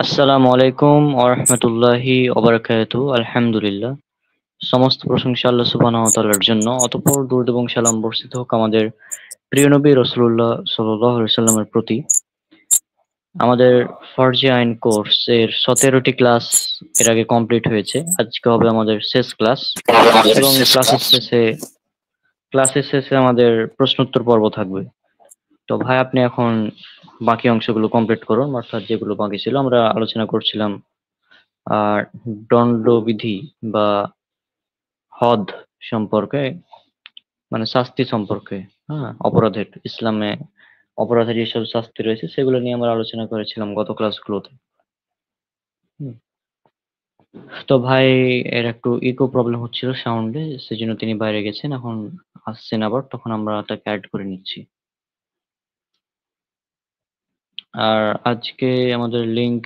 আসসালামু আলাইকুম ওয়া রাহমাতুল্লাহি ওয়া বারাকাতুহু। আলহামদুলিল্লাহ। সমস্ত প্রশংসা আল্লাহ সুবহানাহু ওয়া তাআলার জন্য। অতঃপর দরুদ এবং সালাম বর্ষিত হোক আমাদের প্রিয় নবী রাসূলুল্লাহ সাল্লাল্লাহু আলাইহি ওয়াসাল্লামের প্রতি। আমাদের ফরজি আইন কোর্স এর ১৭টি ক্লাস এর আগে কমপ্লিট হয়েছে। আজকে হবে আমাদের শেষ ক্লাস এবং ক্লাসের শেষে আমাদের প্রশ্নোত্তর পর্ব থাকবে। তো ভাই আপনি এখন বাকি অংশগুলো কমপ্লিট করুন, অর্থাৎ যেগুলো বাকি ছিল। আমরা আলোচনা করছিলাম আর দণ্ডবিধি বা হদ সম্পর্কে, মানে শাস্তি সম্পর্কে। হ্যাঁ, অপরাধের ইসলামে অপরাধের যেসব শাস্তি রয়েছে সেগুলো নিয়ে আমরা আলোচনা করেছিলাম গত ক্লাসগুলোতে। হুম। তো ভাই এর একটু ইকো প্রবলেম হচ্ছিল সাউন্ডে, সেজন্য তিনি বাইরে গেছেন। এখন আসছেন আবার, তখন আমরা তাকে অ্যাড করে নিচ্ছি। আর আজকে আমাদের লিংক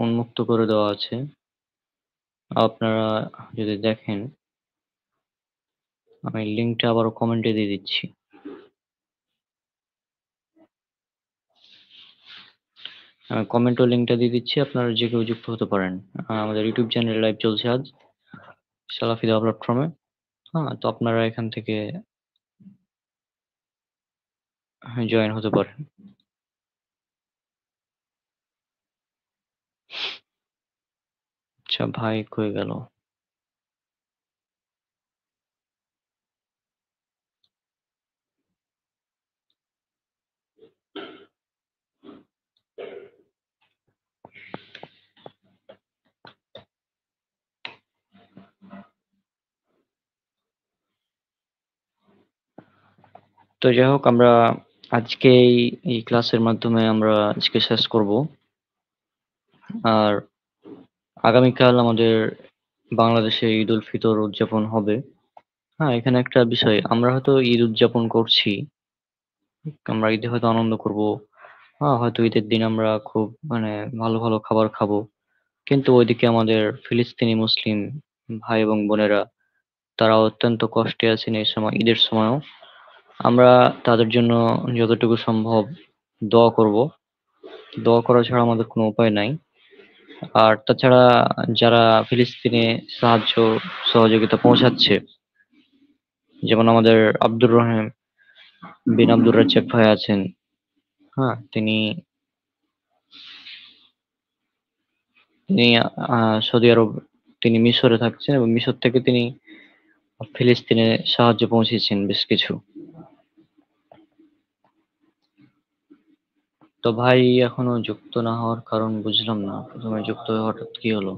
উন্মুক্ত করে দেওয়া আছে, আপনারা যদি দেখেন। আমি লিংকটা আবারও কমেন্টে দিয়ে দিচ্ছি। কমেন্ট ও লিংকটা দিয়ে দিচ্ছি, আপনারা যে কেউ যুক্ত হতে পারেন। আমাদের ইউটিউব চ্যানেলে লাইভ চলছে আজ সালাফি দাওয়া প্ল্যাটফর্মে। হ্যাঁ, তো আপনারা এখান থেকে জয়েন হতে পারেন। আচ্ছা ভাই কই গেল? তো যাই হোক, আমরা আজকে এই ক্লাসের মাধ্যমে আমরা আজকে শেষ করব। আর আগামীকাল আমাদের বাংলাদেশে ঈদ উল ফিতর উদযাপন হবে। হ্যাঁ, এখানে একটা বিষয়, আমরা হয়তো ঈদ উদযাপন করছি, আমরা ঈদে হয়তো আনন্দ করব। হ্যাঁ, হয়তো ঈদের দিন আমরা খুব মানে ভালো ভালো খাবার খাবো, কিন্তু ওইদিকে আমাদের ফিলিস্তিনি মুসলিম ভাই এবং বোনেরা, তারা অত্যন্ত কষ্টে আছেন এই সময়, ঈদের সময়ও। আমরা তাদের জন্য যতটুকু সম্ভব দোয়া করব। দোয়া করা ছাড়া আমাদের কোনো উপায় নাই। আর তাছাড়া যারা ফিলিস্তিনে সাহায্য সহযোগিতা পৌঁছাচ্ছে, যেমন আমাদের আব্দুর রহিম বিন আব্দুর রাজ্জাক ভাই আছেন। হ্যাঁ, তিনি তিনি সৌদি আরব, তিনি মিশরে থাকছেন এবং মিশর থেকে তিনি ফিলিস্তিনে সাহায্য পৌঁছেছেন বেশ কিছু। তো ভাই এখনো যুক্ত না হওয়ার কারণ বুঝলাম না, প্রথমে যুক্ত হয়ে হঠাৎ কি হলো?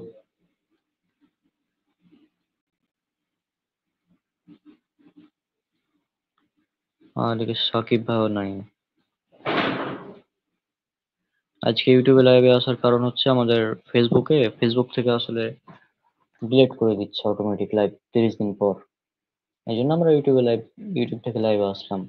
এদিকে সাকিব ভাইও নাই। আজকে ইউটিউবে লাইভে আসার কারণ হচ্ছে আমাদের ফেসবুক থেকে আসলে ডিলিট করে দিচ্ছে অটোমেটিক লাইভ 30 দিন পর। এই জন্য আমরা ইউটিউব থেকে লাইভে আসলাম।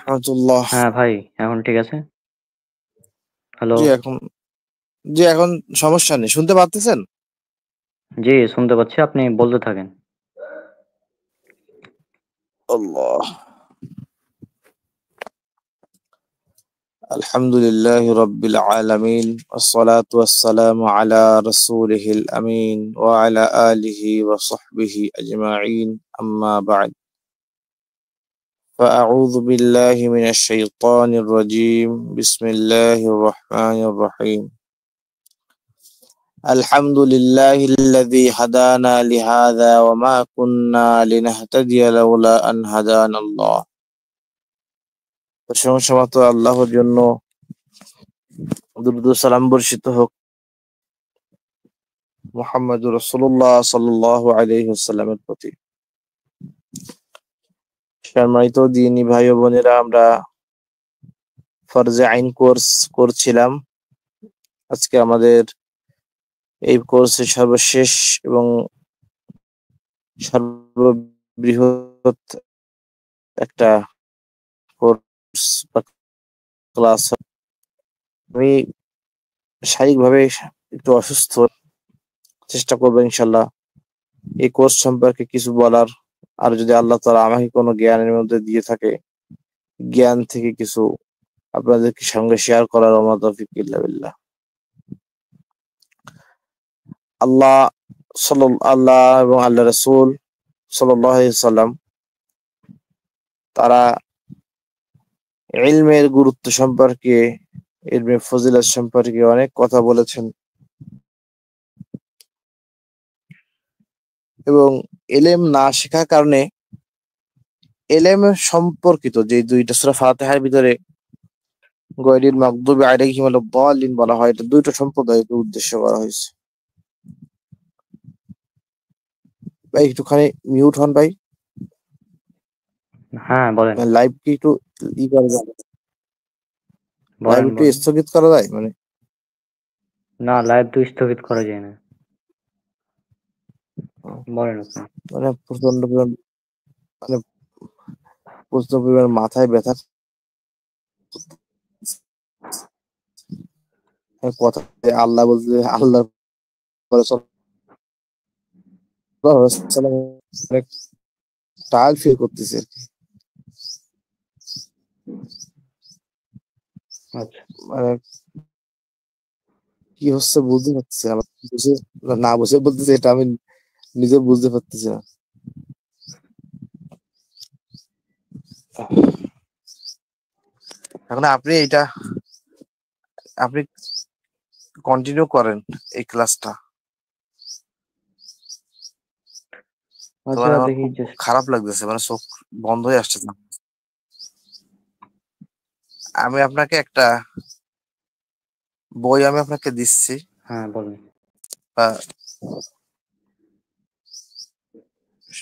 রহমতুল্লাহ। হ্যাঁ ভাই, এখন ঠিক আছে। হ্যালো। জি এখন জি এখন সমস্যা নেই, শুনতে পাচ্ছেন? জি, শুনতে পাচ্ছি, আপনি বলতে থাকেন। আল্লাহ, আলহামদুলিল্লাহ রব্বিল আলামিন, আসসালাতু ওয়াসসালামু আলা রাসূলিহিল আমিন ওয়া আলা আলিহি ওয়া সাহবিহি আজমাইন, আম্মা বা'দ। فأعوذ بالله من الشيطان الرجيم، بسم الله الرحمن الرحيم. الحمد لله الذي هدانا لهذا وما كنا لنهتدي لولا أن هدانا الله. প্রশংসা মাত্র আল্লাহর জন্য, দুরূদ ও সালাম বর্ষিত হোক মুহাম্মদুর রাসূলুল্লাহ সাল্লাল্লাহু আলাইহি ওয়াসাল্লামের প্রতি। সম্মানিত দ্বীনী ভাই ও বোনেরা, আমরা ফরজে আইন কোর্স করছিলাম। আজকে আমাদের এই কোর্সের সর্বশেষ এবং সর্ববৃহৎ একটা কোর্স বা ক্লাস। আমি শারীরিকভাবে একটু অসুস্থ, চেষ্টা করবো ইনশাল্লাহ এই কোর্স সম্পর্কে কিছু বলার, আর যদি আল্লাহ তাআলা আমাকে কোনো জ্ঞানের মধ্যে দিয়ে থাকে, জ্ঞান থেকে কিছু আপনাদের সঙ্গে শেয়ার করার। ওমা তৌফিক ইল্লা বিল্লাহ। আল্লাহ আল্লাহ এবং আল্লাহ রাসূল সাল্লাল্লাহু আলাইহি সাল্লাম তারা ইলমের গুরুত্ব সম্পর্কে, ইলমে ফজিলত সম্পর্কে অনেক কথা বলেছেন, এবং ইলম না শেখার কারণে ইলম সম্পর্কিত যে দুইটা সূরা ফাতিহার ভিতরে গায়রিল মাগদুবি আলাইহিম ওয়ালাদ দাল্লিন বলা হয়, এটা দুইটা সম্প্রদায়কে উদ্দেশ্য করা হয়েছে। ভাই একটুখানি মিউট হন ভাই, হ্যাঁ, বলেন। লাইভ কি একটু ই করা যায়? লাইভ বলেন, একটু বলেন। স্থগিত করা যায় মানে? না, লাইভ তো স্থগিত করা যায় না। বলেন আপনি। মানে প্রচন্ড পরিমাণ, মানে প্রচন্ড পরিমাণ মাথায় ব্যথা, কথা আল্লাহ বলতে আল্লাহ অনেক টায়ার্ড ফিল করতেছে আর কি। আচ্ছা। মানে কি হচ্ছে বুঝতে পারতেছি না, বুঝে না বুঝে বলতেছি, এটা আমি নিজে বুঝতে পারতেছি না। এখন আপনি কন্টিনিউ করেন এই ক্লাসটা। তো আচ্ছা, মানে আমার দেখি খুব চেষ্টা। খারাপ লাগতেছে, মানে চোখ বন্ধ হয়ে আসছে না। আমি আপনাকে একটা বই আমি আপনাকে দিচ্ছি, হ্যাঁ, বলেন।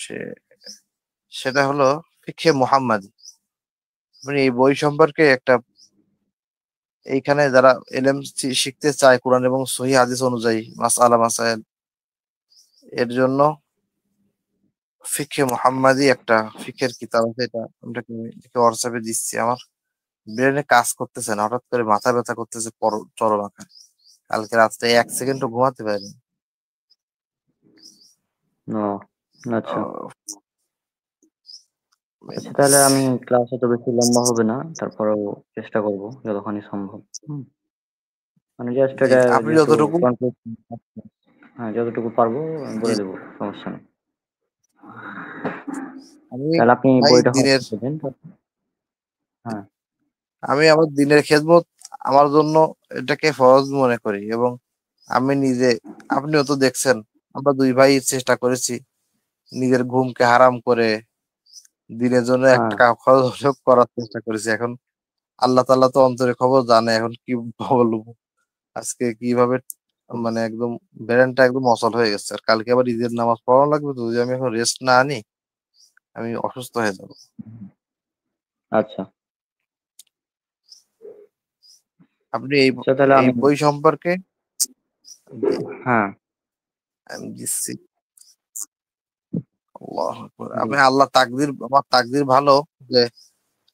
সে- সেটা হলো ফিকহে মুহাম্মাদ। আপনি এই বই সম্পর্কে একটা, এইখানে যারা এলএম শিখতে চায় কোরআন এবং সহিহ হাদিস অনুযায়ী মাসআলা মাসাইল, এর জন্য ফিকহে মুহাম্মাদি একটা ফিকহের কিতাব আছে, এটা আপনাকে হোয়াটসঅ্যাপে দিচ্ছি। আমার ব্রেনে কাজ করতেছে না, হঠাৎ করে মাথা ব্যথা করতেছে চরম আকারে। কালকে রাত্রে 1 সেকেন্ডও ঘুমাতে পারিনি। ও, আচ্ছা। আহ, আচ্ছা, তাহলে আমি ক্লাস অত বেশি লম্বা হবে না, তারপরেও চেষ্টা করব যতখানি সম্ভব। হুম। মানে জাস্ট জি এটা আপনি একটু যতটুকু, কনফিউজ। হ্যাঁ, যতটুকু পারবো আমি জি বলে দেবো, সমস্যা নেই। আমি তাহলে আপনি ভাই বইটা দিনের, দেবেন তো? হ্যাঁ। আমি আমার দিনের খেদমত আমার জন্য এটাকে ফরজ মনে করি, এবং আমি নিজে, আপনিও তো দেখছেন, আমরা দুই ভাই চেষ্টা করেছি নিজের ঘুমকে হারাম করে দিনের জন্য হ্যাঁ। 1 টাকা খরচ হলেও করার চেষ্টা করেছি। এখন আল্লাহ তাআলা তো অন্তরে খবর জানে, এখন কি বলবো আজকে কিভাবে, মানে একদম ব্রেনটা একদম অচল হয়ে গেছে। আর কালকে আবার ঈদের নামাজ পড়ানো লাগবে, তো যদি আমি এখন রেস্ট না নিই আমি অসুস্থ হয়ে যাবো। আচ্ছা। আপনি এই আচ্ছা, তাহলে এই আমি। বই সম্পর্কে, জি হ্যাঁ। আমি দিচ্ছি। আল্লাহু আকবার। জি। আমি আল্লাহ তাকদির, আমার তাকদির ভালো যে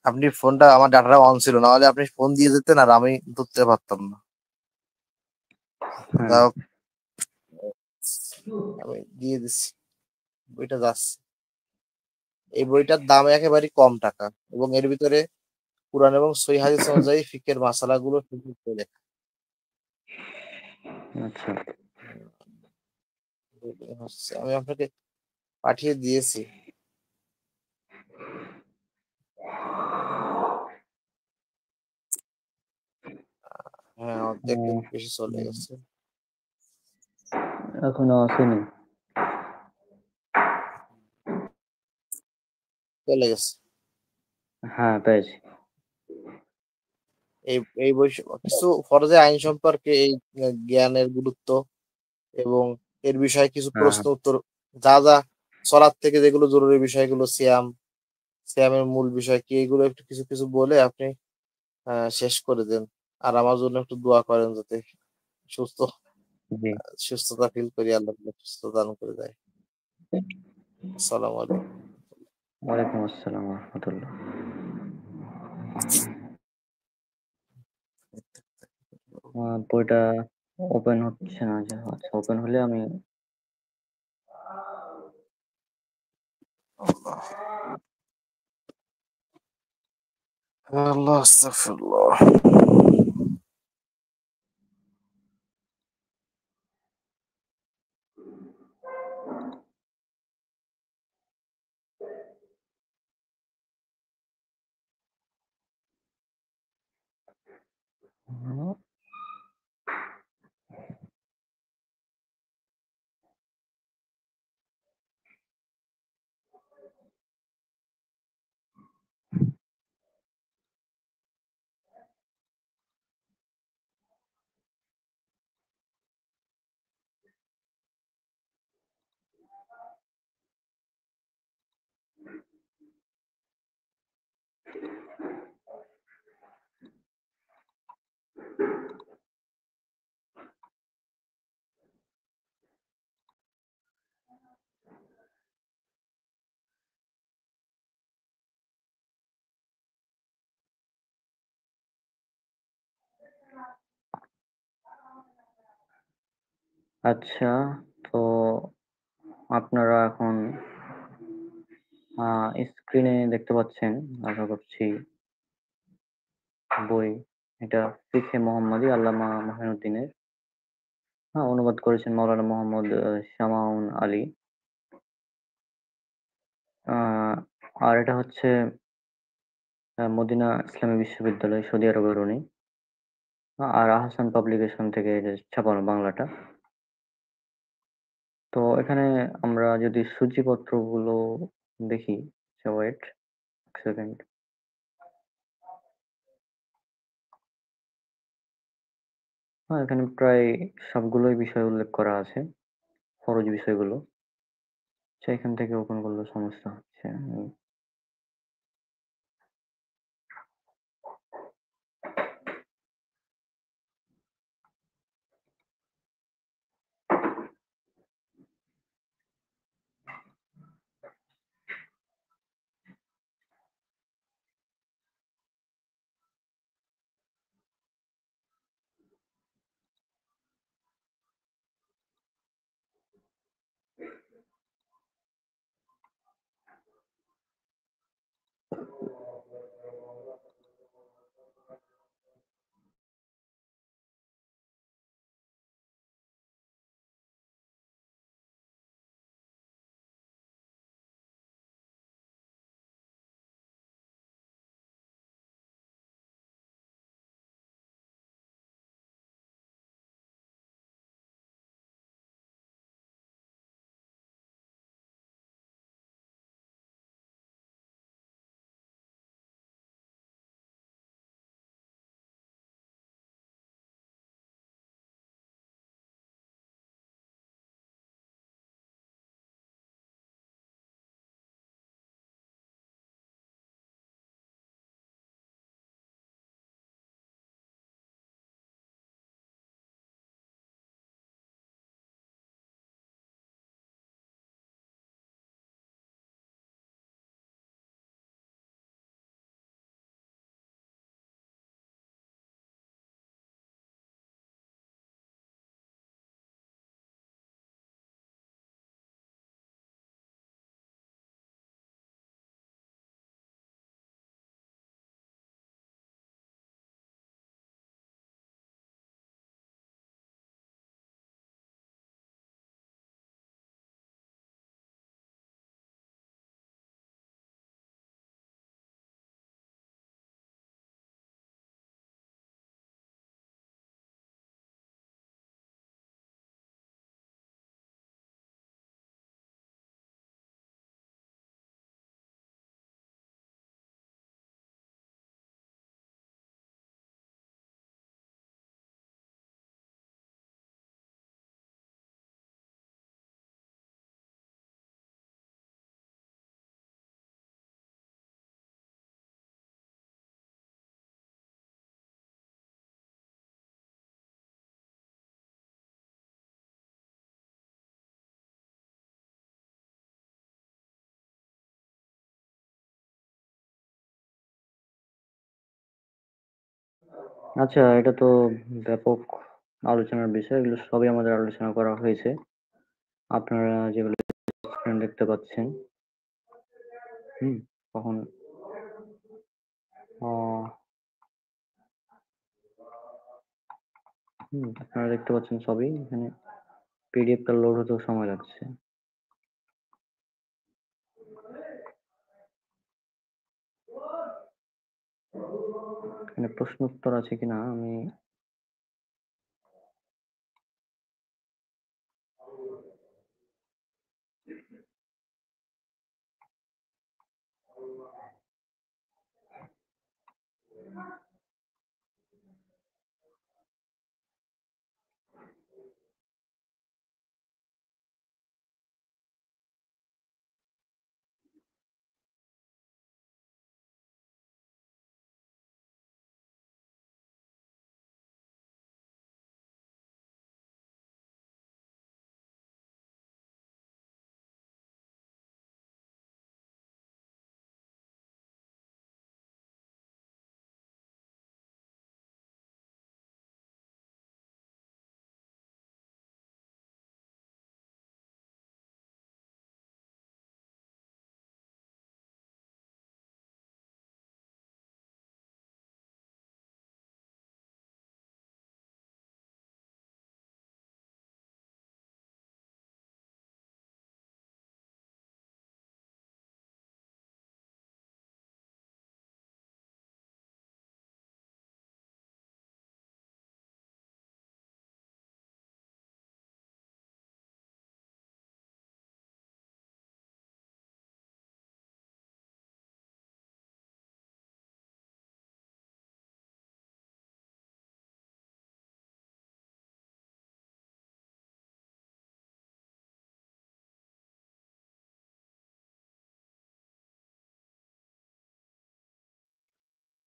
আপনি ফোনটা আমার ডাটাটা অন ছিল, না হলে আপনি ফোন দিয়ে যেতেন আর আমি ধরতে পারতাম না। হ্যাঁ। যাই হোক, আমি দিয়ে দিচ্ছি, বইটা যাচ্ছে। এই বইটার দাম একেবারে কম টাকা, এবং এর ভিতরে কুরআন এবং সহিহ হাদিস অনুযায়ী ফিকহের মাসালাগুলো সুন্দর করে লেখা। আচ্ছা। আমি আপনাকে পাঠিয়ে দিয়েছি। হ্যাঁ, অর্ধেক উম, বেশি চলে গেছে। এখনো আসেনি। চলে গেছে। হ্যাঁ, পেয়েছি। এই এই বই কিছু ফরজে আইন সম্পর্কে, এই জ্ঞানের গুরুত্ব এবং এর বিষয়ে কিছু হ্যাঁ, প্রশ্ন হ্যাঁ। উত্তর, যা যা সলাৎ থেকে যেগুলো জরুরি বিষয়গুলো, সিয়ামের মূল বিষয় কি, এগুলো একটু কিছু কিছু বলে আপনি শেষ করে দেন। আর আমার জন্য একটু দোয়া করেন যাতে সুস্থ জি। সুস্থতা ফিল করি, আল্লাহ সুস্থতা দান করে দেয়। আসসালামু আলাইকুম। ওয়ালাইকুম আসসালাম রহমতুল্লাহ। বইটা ওপেন হচ্ছে না যে, আচ্ছা ওপেন হলে আমি আল্লাহ আল্লাহ আস্তাগফিরুল্লাহ। আচ্ছা, তো আপনারা এখন স্ক্রিনে দেখতে পাচ্ছেন, আশা করছি, বই। এটা ফিকহে মোহাম্মদী আল্লামা মাহিউদ্দিনের। হ্যাঁ, অনুবাদ করেছেন মাওলানা মোহাম্মদ শামাউন আলী। আহ, আর এটা হচ্ছে মদিনা ইসলামী বিশ্ববিদ্যালয়, সৌদি আরবের উনি। আর আহসান পাবলিকেশন থেকে এটা ছাপানো বাংলাটা। তো এখানে আমরা যদি সূচিপত্রগুলো দেখি, ওয়েট সেকেন্ড। হ্যাঁ, এখানে প্রায় সবগুলোই বিষয় উল্লেখ করা আছে, ফরজ বিষয়গুলো। আচ্ছা, এখান থেকে ওপেন করলে সমস্যা হচ্ছে। আচ্ছা, এটা তো ব্যাপক আলোচনার বিষয়। এগুলো সবই আমাদের আলোচনা করা হয়েছে। আপনারা যেগুলো স্ক্রিন দেখতে পাচ্ছেন, হুম? তখন আহ আপনারা দেখতে পাচ্ছেন সবই। এখানে পিডিএফটা লোড হতেও সময় লাগছে। এখানে প্রশ্ন উত্তর আছে কিনা আমি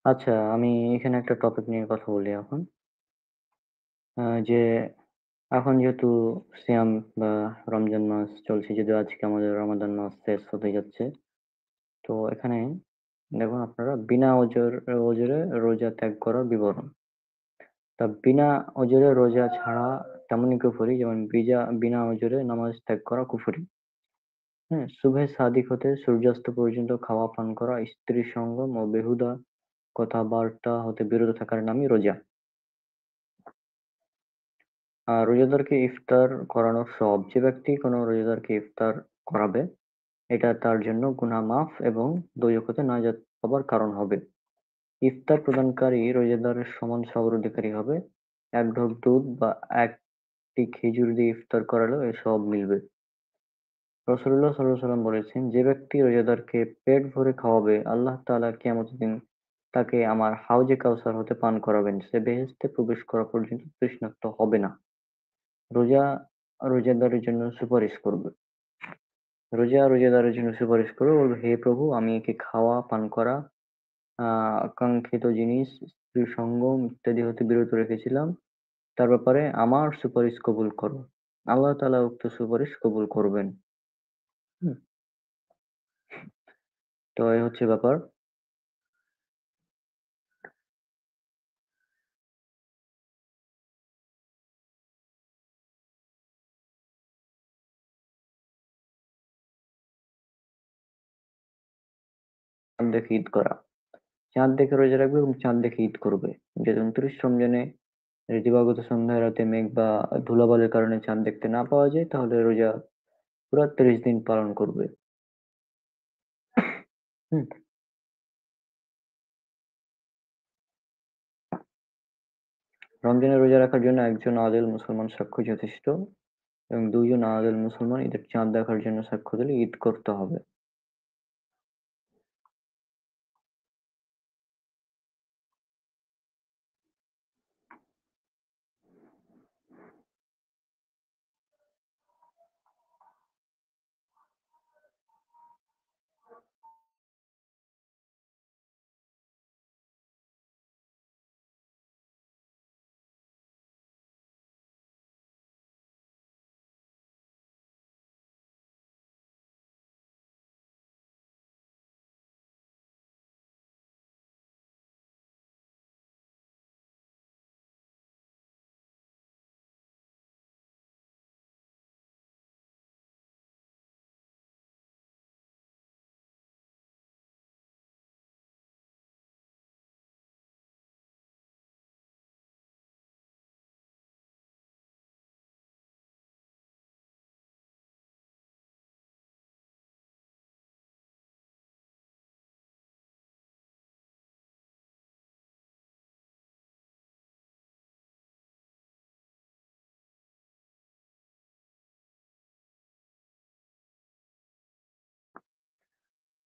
আচ্ছা, আমি এখানে একটা টপিক নিয়ে কথা বলি এখন। যে এখন যেহেতু সিয়াম বা রমজান মাস চলছে, যদিও আজকে আমাদের রমাদান মাস শেষ হতে যাচ্ছে। তো এখানে দেখুন আপনারা বিনা অজরে রোজা ত্যাগ করার বিবরণ। তা বিনা অজরে রোজা ছাড়া তেমনই কুফরি, যেমন বিনা অজরে নামাজ ত্যাগ করা কুফরি। হ্যাঁ, শুভে সাদিক হতে সূর্যাস্ত পর্যন্ত খাওয়া পান করা, স্ত্রী সঙ্গম ও বেহুদা কথাবার্তা হতে বিরত থাকার নামই রোজা। আর রোজাদারকে ইফতার করানোর সওয়াব, যে ব্যক্তি কোনো রোজাদারকে ইফতার করাবে, এটা তার জন্য গুনাহ মাফ এবং দোজখ হতে নাজাত পাবার কারণ হবে। ইফতার প্রদানকারী রোজাদারের সমান সওয়াবের অধিকারী হবে। এক ঢোক দুধ বা একটি খেজুর দিয়ে ইফতার করালেও এ সওয়াব মিলবে। রাসূলুল্লাহ সাল্লাল্লাহু আলাইহি ওয়াসাল্লাম বলেছেন, যে ব্যক্তি রোজাদারকে পেট ভরে খাওয়াবে, আল্লাহ তাআলা কিয়ামতের দিন তাকে আমার হাউজে কাউসার হতে পান করাবেন। সে বেহেশতে প্রবেশ করা পর্যন্ত তৃষ্ণার্ত হবে না। রোজা রোজাদারের জন্য সুপারিশ করবে। রোজাদারের জন্য সুপারিশ করবে, বলবে, হে প্রভু, আমি একে খাওয়া পান করা, আকাঙ্ক্ষিত জিনিস, স্ত্রী সঙ্গম ইত্যাদি হতে বিরত রেখেছিলাম। তার ব্যাপারে আমার সুপারিশ কবুল করো। আল্লাহ তাআলা উক্ত সুপারিশ কবুল করবেন। হুম, তো এই হচ্ছে ব্যাপার। চাঁদ দেখে ঈদ করা। চাঁদ দেখে রোজা রাখবে এবং চাঁদ দেখে ঈদ করবে। যে ২৯ রমজানে দিবাগত সন্ধ্যায় রাতে মেঘ বা ধুলাবালির কারণে চাঁদ দেখতে না পাওয়া যায়, তাহলে রোজা পুরা ৩০ দিন পালন করবে। হুম, রমজানে রোজা রাখার জন্য একজন আদিল মুসলমান সাক্ষ্য যথেষ্ট এবং ২ জন আদিল মুসলমান ঈদের চাঁদ দেখার জন্য সাক্ষ্য দিলে ঈদ করতে হবে।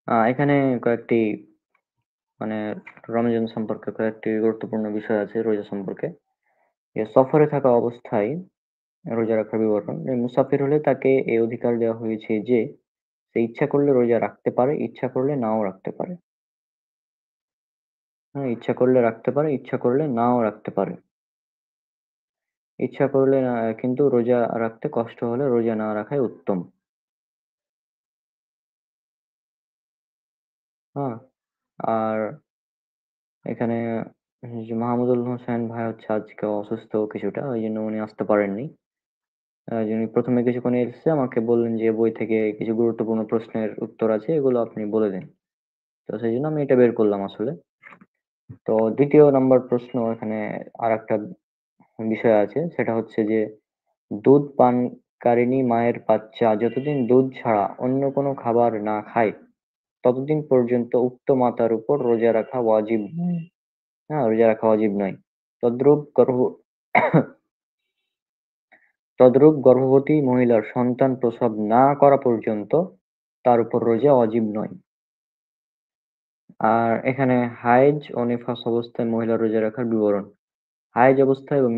এখানে কয়েকটি মানে রমজান সম্পর্কে কয়েকটি গুরুত্বপূর্ণ বিষয় আছে রোজা সম্পর্কে। সফরে থাকা অবস্থায় রোজা রাখার বিবরণ। মুসাফির হলে তাকে এই অধিকার দেওয়া হয়েছে যে সে ইচ্ছা করলে রোজা রাখতে পারে, ইচ্ছা করলে নাও রাখতে পারে। হ্যাঁ, ইচ্ছা করলে রাখতে পারে, ইচ্ছা করলে নাও রাখতে পারে। ইচ্ছা করলে কিন্তু রোজা রাখতে কষ্ট হলে রোজা না রাখাই উত্তম। হ্যাঁ? আর এখানে যে মাহমুদুল হোসেন ভাই হচ্ছে আজকে অসুস্থ কিছুটা, ওইজন্য উনি আসতে পারেননি। যিনি ১ম এ কিছুক্ষণ এসেছে আমাকে বললেন যে বই থেকে কিছু গুরুত্বপূর্ণ প্রশ্নের উত্তর আছে, এগুলো আপনি বলে দিন। তো সেইজন্য আমি এটা বের করলাম আসলে। তো ২য় নাম্বার প্রশ্ন এখানে আরেকটা বিষয় আছে, সেটা হচ্ছে যে দুধ পানকারিণী মায়ের বাচ্চা যতদিন দুধ ছাড়া অন্য কোনো খাবার না খায়, ততদিন পর্যন্ত উক্ত মাতার উপর রোজা রাখা ওয়াজিব নয়। হ্যাঁ, রোজা রাখা ওয়াজিব নয়। তদ্রূপ গর্ভ তদ্রূপ গর্ভবতী মহিলার সন্তান প্রসব না করা পর্যন্ত তার উপর রোজা ওয়াজিব নয়। আর এখানে হায়েজ ও নিফাস অবস্থায় মহিলার রোজা রাখার বিবরণ। হায়েজ অবস্থায় এবং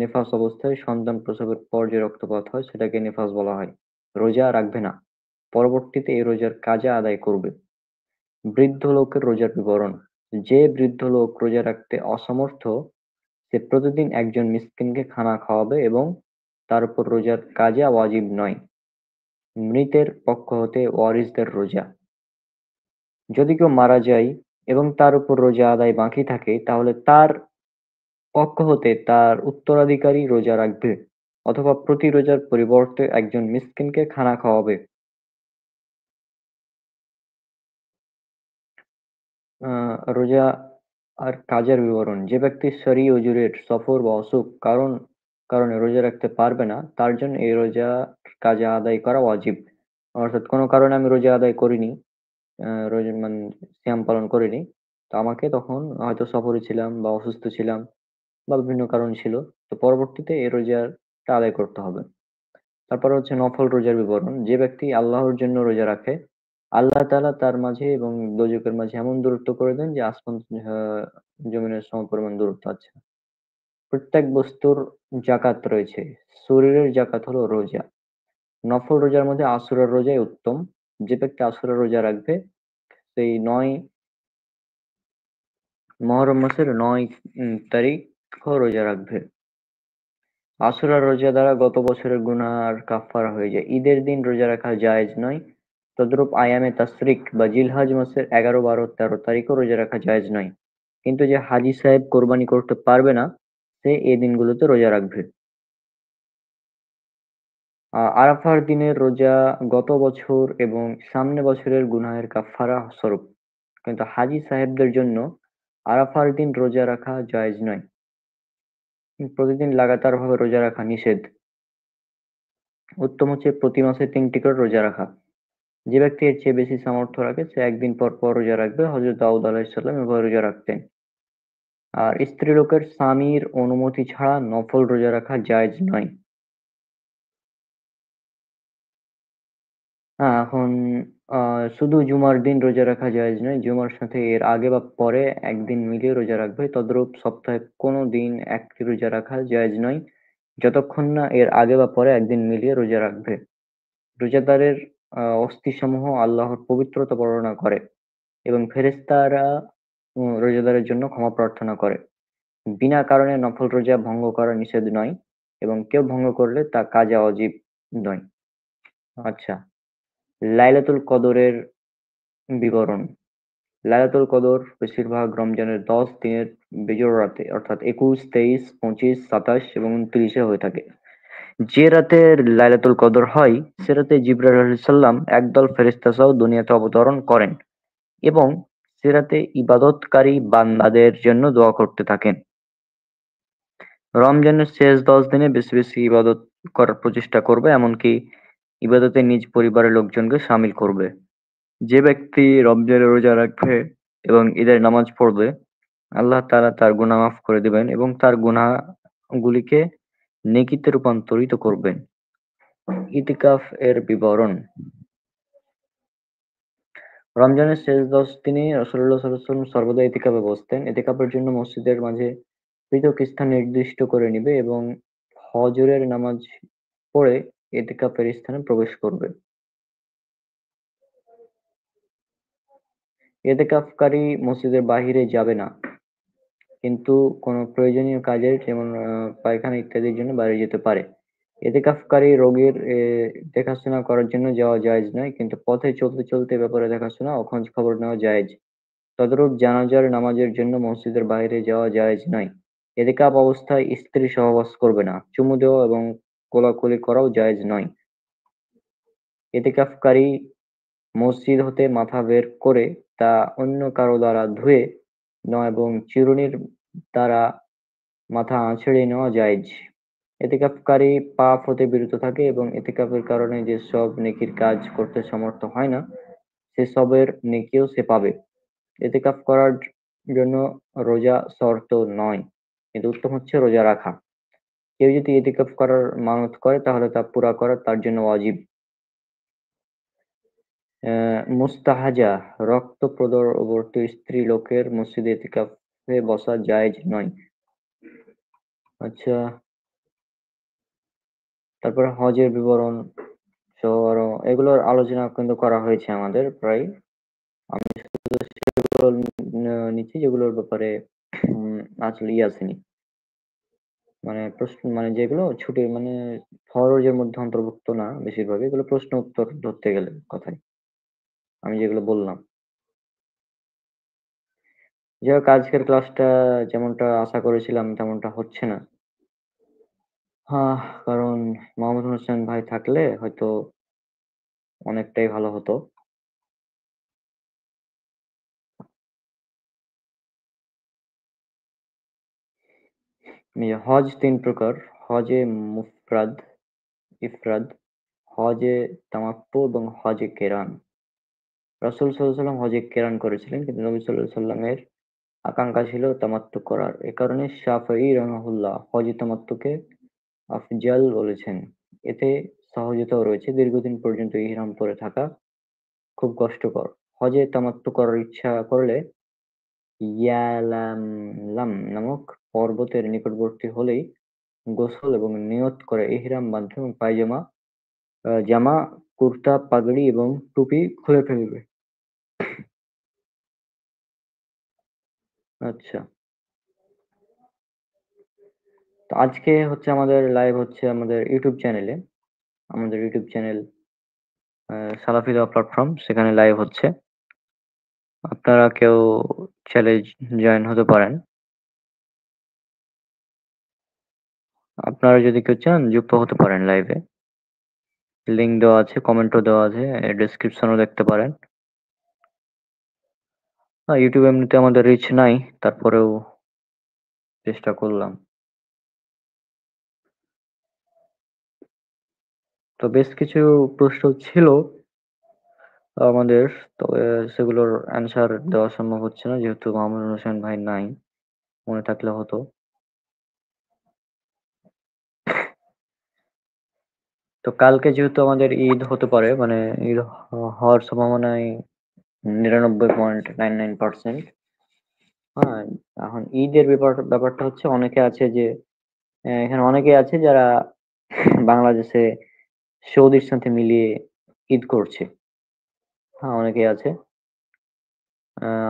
নিফাস অবস্থায় সন্তান প্রসবের পর যে রক্তপাত হয় সেটাকে নিফাস বলা হয়। রোজা রাখবে না, পরবর্তীতে এই রোজার কাজা আদায় করবে। বৃদ্ধ লোকের রোজার বিবরণ। যে বৃদ্ধ লোক রোজা রাখতে অসমর্থ সে প্রতিদিন একজন মিসকিনকে খানা খাওয়াবে এবং তার উপর রোজার কাজা ওয়াজিব নয়। মৃতের পক্ষ হতে ওয়ারিসদের রোজা। যদি কেউ মারা যায় এবং তার উপর রোজা আদায় বাকি থাকে তাহলে তার পক্ষ হতে তার উত্তরাধিকারী রোজা রাখবে অথবা প্রতি রোজার পরিবর্তে একজন মিসকিনকে খানা খাওয়াবে। রোজা আর কাজের বিবরণ। যে ব্যক্তি শরী ওজুরের সফর বা অসুখ কারণে রোজা রাখতে পারবে না তার জন্য এই রোজা কাজা আদায় করা ওয়াজিব। অর্থাৎ কোনো কারণে আমি রোজা আদায় করিনি, রোজা মানে সিয়াম পালন করিনি, তো আমাকে তখন হয়তো সফরে ছিলাম বা অসুস্থ ছিলাম বা বিভিন্ন কারণ ছিল, তো পরবর্তীতে এই রোজাটা আদায় করতে হবে। তারপর হচ্ছে নফল রোজার বিবরণ। যে ব্যক্তি আল্লাহর জন্য রোজা রাখে আল্লাহ তাআলা তার মাঝে এবং দোজখের মাঝে এমন দূরত্ব করে দেন যে আসমান জমিনের সমপরিমাণ দূরত্ব আছে। প্রত্যেক বস্তুর জাকাত রয়েছে, শরীরের জাকাত হলো রোজা। নফল রোজার মধ্যে আশুরার রোজাই উত্তম। যে ব্যক্তি আশুরার রোজা রাখবে সেই ৯ মুহররম মাসের ৯ তারিখও রোজা রাখবে। আশুরার রোজা দ্বারা গত বছরের গুনার কাফফারা হয়ে যায়। ঈদের দিন রোজা রাখা জায়েজ নয়। তদ্রূপ আইয়ামে তাশরিক বা জিলহজ মাসের ১১, ১২, ১৩ তারিখও রোজা রাখা জায়েজ নয়। কিন্তু যে হাজী সাহেব কোরবানি করতে পারবে না সে এই দিনগুলোতে রোজা রাখবে। আরাফার দিনের রোজা গত বছর এবং সামনে বছরের গুনাহের কাফফারা স্বরূপ। কিন্তু হাজী সাহেবদের জন্য আরাফার দিন রোজা রাখা জায়েজ নয়। প্রতিদিন লাগাতারভাবে রোজা রাখা নিষেধ। উত্তম হচ্ছে প্রতি মাসে ৩টি করে রোজা রাখা। যে ব্যক্তি এর চেয়ে বেশি সামর্থ্য রাখে সে একদিন পর পর রোজা রাখবে। হযরত দাউদ আলাইহিস সালাম এভাবে রোজা রাখতেন। আর স্ত্রীলোকের স্বামীর অনুমতি ছাড়া নফল রোজা রাখা জায়েজ নয়। এখন শুধু জুমার দিন রোজা রাখা জায়েজ নয়, জুমার সাথে এর আগে বা পরে একদিন মিলিয়ে রোজা রাখবে। তদ্রূপ সপ্তাহে কোনো দিন একটি রোজা রাখা জায়েজ নয় যতক্ষণ না এর আগে বা পরে একদিন মিলিয়ে রোজা রাখবে। রোজাদারের অস্থিসমূহ আল্লাহর পবিত্রতা বর্ণনা করে এবং ফেরেশতারা রোজাদারের জন্য ক্ষমা প্রার্থনা করে। বিনা কারণে নফল রোজা ভঙ্গ করা নিষেধ নয় এবং কেউ ভঙ্গ করলে তা কাজা ওয়াজিব নয়। আচ্ছা, লাইলাতুল কদরের বিবরণ। লাইলাতুল কদর বেশিরভাগ রমজানের ১০ দিনের বিজোড় রাতে অর্থাৎ ২১, ২৩, ২৫, ২৭ এবং ২৯ হয়ে থাকে। যে রাতে লাইলাতুল কদর হয় সে রাতে জিবরাইল আলাইহিস সালাম একদল ফেরেশতা সহ দুনিয়াতে অবতরণ করেন এবং সে রাতে ইবাদতকারী বান্দাদের জন্য দোয়া করতে থাকেন। রমজানের শেষ ১০ দিনে বেশি বেশি ইবাদত করার প্রচেষ্টা করবে, এমনকি ইবাদতে নিজ পরিবারের লোকজনকে শামিল করবে। যে ব্যক্তি রমজানের রোজা রাখবে এবং ঈদের নামাজ পড়বে আল্লাহ তাআলা তার গুনাহ মাফ করে দিবেন এবং তার গুনাহগুলিকে নেকিতে রূপান্তরিত করবেন। ইতিকাফ এর বিবরণ। রমজানের শেষ 10 দিনে রাসূলুল্লাহ সাল্লাল্লাহু আলাইহি ওয়াসাল্লাম সর্বদা ইতিকাফে বসতেন। ইতিকাফের জন্য মসজিদের মাঝে পৃথক স্থান নির্দিষ্ট করে নিবে এবং ফজরের নামাজ পড়ে ইতিকাফের স্থানে প্রবেশ করবে। ইতিকাফকারী মসজিদের বাহিরে যাবে না, কিন্তু কোনো প্রয়োজনীয় কাজের যেমন পায়খানা ইত্যাদির জন্য বাইরে যেতে পারে। ইতিকাফকারী রোগীর দেখাশোনা করার জন্য যাওয়া জায়েজ নয়, কিন্তু পথে চলতে চলতে এ ব্যাপারে দেখাশোনা ও খোঁজ খবর নেওয়া জায়েজ। তদরূপ জানাজার নামাজের জন্য মসজিদের বাইরে যাওয়া জায়েজ নয়। এতেকাপ অবস্থায় স্ত্রী সহবাস করবে না। চুমু দেওয়া এবং কোলাকুলি করাও জায়েজ নয়। এতেকাফকারী মসজিদ হতে মাথা বের করে তা অন্য কারো দ্বারা ধুয়ে নেওয়া এবং চিরুনির দ্বারা মাথা আঁচড়ে নেওয়া জায়েজ। এতেকাফকারী পাপ হতে বিরত থাকে এবং এতেকাফের কারণে যেসব নেকির কাজ করতে সমর্থ হয় না, সেসবের নেকিও সে পাবে। এতেকাফ করার জন্য রোজা শর্ত নয়, কিন্তু উত্তম হচ্ছে রোজা রাখা। কেউ যদি এতেকাফ করার মানত করে তাহলে তা পুরা করা তার জন্য ওয়াজিব। মুস্তাহাজা রক্ত প্রদবর্তী স্ত্রী লোকের মসজিদে এতেকাফে বসা জায়েজ নয়। আচ্ছা, তারপরে হজের বিবরণ সহ আরো এগুলোর আলোচনা কিন্তু করা হয়েছে আমাদের প্রায়। আমি শুধু সেগুলো নিচ্ছি যেগুলোর ব্যাপারে আসলে আসেনি। মানে প্রশ্ন মানে যেগুলো ছুটি মানে ফরজের মধ্যে অন্তর্ভুক্ত না, বেশিরভাগ এগুলো প্রশ্ন উত্তর ধরতে গেলে কথায় আমি যেগুলো বললাম। যাই হোক, আজকের ক্লাসটা যেমনটা আশা করেছিলাম তেমনটা হচ্ছে না। কারণ মোহাম্মদ হোসেন ভাই থাকলে হয়তো অনেকটাই ভালো হতো। হজ ৩ প্রকার: হজে মুফরাদ, ইফরাদ, হজে তামাত্তু এবং হজে কেরান। রাসূল সাল্লাল্লাহু আলাইহি ওয়াসাল্লাম হজে কেরান করেছিলেন, কিন্তু নবী সাল্লাল্লাহু আলাইহি ওয়াসাল্লামের আকাঙ্ক্ষা ছিল তামাত্তু করার। এ কারণে শাফিঈ রাহিমাহুল্লাহ হজে তামাত্তুকে আফজাল বলেছেন। এতে সহজতাও রয়েছে। দীর্ঘদিন পর্যন্ত ইহরাম পরে থাকা খুব কষ্টকর। হজে তামাত্তু করার ইচ্ছা করলে ইয়ালামলাম নামক পর্বতের নিকটবর্তী হলেই গোসল এবং নিয়ত করে ইহরাম বাঁধবে এবং জামা, কুর্তা, পাগড়ি এবং টুপি খুলে ফেলবে। আচ্ছা, তো আজকে হচ্ছে আমাদের লাইভ হচ্ছে আমাদের ইউটিউব চ্যানেলে। আমাদের ইউটিউব চ্যানেল সালাফি দাওয়া প্ল্যাটফর্ম, সেখানে লাইভ হচ্ছে। আপনারা কেউ চাইলে জয়েন হতে পারেন। আপনারা যদি কেউ চান যুক্ত হতে পারেন লাইভে। লিংক দেওয়া আছে, কমেন্টও দেওয়া আছে, ডেসক্রিপশনও দেখতে পারেন। ইউটিউব এমনিতে আমাদের রিচ নাই, তারপরেও চেষ্টা করলাম। তো বেশ কিছু প্রশ্ন ছিল আমাদের, তবে সেগুলোর অ্যান্সার দেওয়া সম্ভব হচ্ছে না যেহেতু মামুনুর হোসেন ভাই নাই। মনে থাকলে হতো। তো কালকে যেহেতু আমাদের ঈদ হতে পারে, মানে ঈদ হওয়ার সম্ভাবনাই 99.99%। হ্যাঁ, এখন ঈদের ব্যাপারটা হচ্ছে অনেকে আছে যে এখানে অনেকে আছে যারা বাংলাদেশে সৌদির সাথে মিলিয়ে ঈদ করছে। হ্যাঁ, অনেকেই আছে।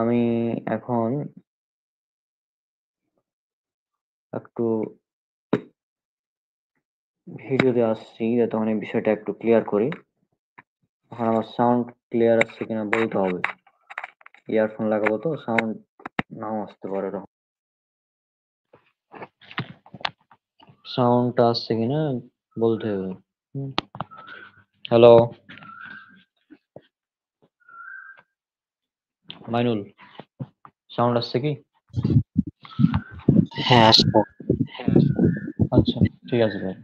আমি এখন একটু ভিডিওতে আসছি যাতে মানে বিষয়টা একটু ক্লিয়ার করি। এখন আমার সাউন্ড ক্লিয়ার আসছে কিনা বলতে হবে। ইয়ারফোন লাগাবো তো সাউন্ড নাও আসতে পারে তখন। সাউন্ডটা আসছে কিনা বলতে হবে। হ্যালো মাইনুল, সাউন্ড আসছে কি? হ্যাঁ, আসবো। আচ্ছা, ঠিক আছে ভাই।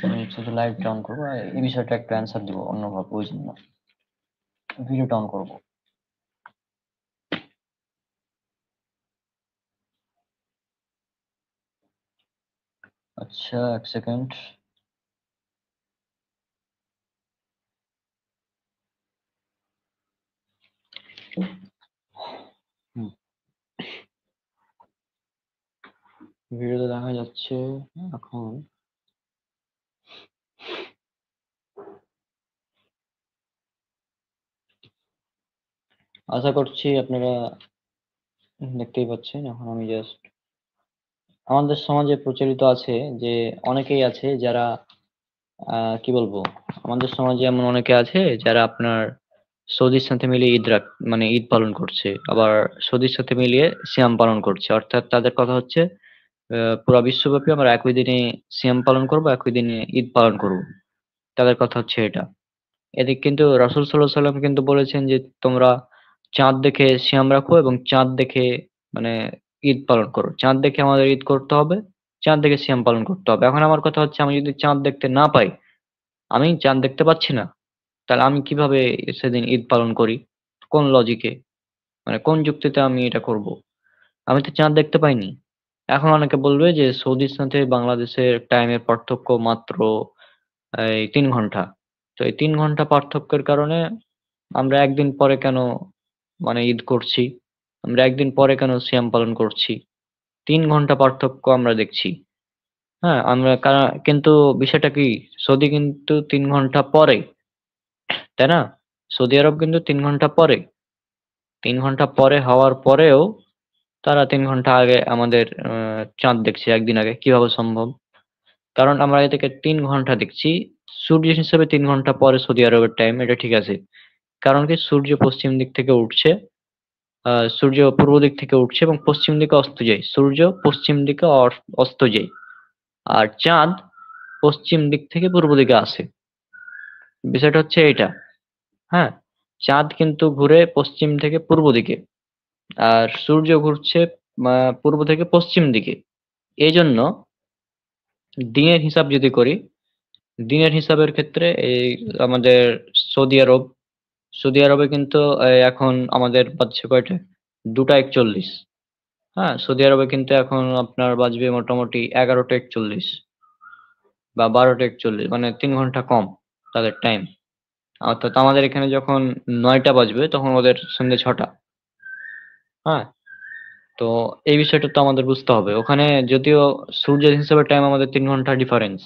আমি শুধু লাইভটা অন করবো আর এই বিষয়টা একটু অ্যান্সার দিব অন্যভাবে, ওই জন্য ভিডিওটা অন করবো। আচ্ছা, এক সেকেন্ড। ভিডিওতে দেখা যাচ্ছে এখন। আশা করছি আপনারা দেখতেই পাচ্ছেন। এখন আমি জাস্ট আমাদের সমাজে প্রচলিত আছে যে অনেকেই আছে যারা কি বলবো, আমাদের সমাজে এমন অনেকে আছে যারা আপনার সৌদির সাথে মিলিয়ে মানে ঈদ পালন করছে, আবার সৌদির সাথে মিলিয়ে সিয়াম পালন করছে। অর্থাৎ তাদের কথা হচ্ছে পুরা বিশ্বব্যাপী আমরা একই দিনে সিয়াম পালন করব, একই দিনে ঈদ পালন করব। তাদের কথা হচ্ছে এটা। এদিকে কিন্তু রাসূল সাল্লাল্লাহু আলাইহি সাল্লাম কিন্তু বলেছেন যে তোমরা চাঁদ দেখে সিয়াম রাখো এবং চাঁদ দেখে মানে ঈদ পালন করো। চাঁদ দেখে আমাদের ঈদ করতে হবে, চাঁদ দেখে সিয়াম পালন করতে হবে। এখন আমার কথা হচ্ছে আমি যদি চাঁদ দেখতে না পাই, আমি চাঁদ দেখতে পাচ্ছি না, তাহলে আমি কিভাবে সেদিন ঈদ পালন করি? কোন লজিকে, মানে কোন যুক্তিতে আমি এটা করব? আমি তো চাঁদ দেখতে পাইনি। এখন অনেকে বলবে যে সৌদির সাথে বাংলাদেশের টাইমের পার্থক্য মাত্র এই ৩ ঘন্টা। তো এই ৩ ঘন্টা পার্থক্যের কারণে আমরা একদিন পরে কেন মানে ঈদ করছি? আমরা একদিন পরে কেন সিয়াম পালন করছি? ৩ ঘন্টা পার্থক্য আমরা দেখছি। হ্যাঁ? আমরা কিন্তু বিষয়টা কি? সৌদি কিন্তু ৩ ঘন্টা পরে, তাই না? সৌদি আরব কিন্তু ৩ ঘন্টা পরে। ৩ ঘন্টা পরে হওয়ার পরেও তারা ৩ ঘন্টা আগে আমাদের চাঁদ দেখছে একদিন আগে। কিভাবে সম্ভব? কারণ আমরা এ থেকে ৩ ঘন্টা দেখছি। সূর্য হিসেবে ৩ ঘন্টা পরে সৌদি আরবের টাইম, এটা ঠিক আছে। কারণ কি? সূর্য পশ্চিম দিক থেকে উঠছে, সূর্য পূর্ব দিক থেকে উঠছে এবং পশ্চিম দিকে অস্ত যায়। সূর্য পশ্চিম দিকে অস্ত যায়। আর চাঁদ পশ্চিম দিক থেকে পূর্ব দিকে আসে। বিষয়টা হচ্ছে এইটা। হ্যাঁ? চাঁদ কিন্তু ঘুরে পশ্চিম থেকে পূর্ব দিকে। আর সূর্য ঘুরছে পূর্ব থেকে পশ্চিম দিকে। এজন্য দিনের হিসাব যদি করি, দিনের হিসাবের ক্ষেত্রে এই আমাদের সৌদি আরব, সৌদি আরবে কিন্তু এখন আমাদের বাজছে কয়টা? ২টা ৪১। হ্যাঁ? সৌদি আরবে কিন্তু এখন আপনার বাজবে মোটামুটি ১১টা ৪১ বা ১২টা ৪১, মানে ৩ ঘন্টা কম তাদের টাইম। অর্থাৎ আমাদের এখানে যখন ৯টা বাজবে তখন ওদের সন্ধ্যে ৬টা। হ্যাঁ? তো এই বিষয়টা তো আমাদের বুঝতে হবে। ওখানে যদিও সূর্যের হিসাবে টাইম আমাদের ৩ ঘন্টা ডিফারেন্স।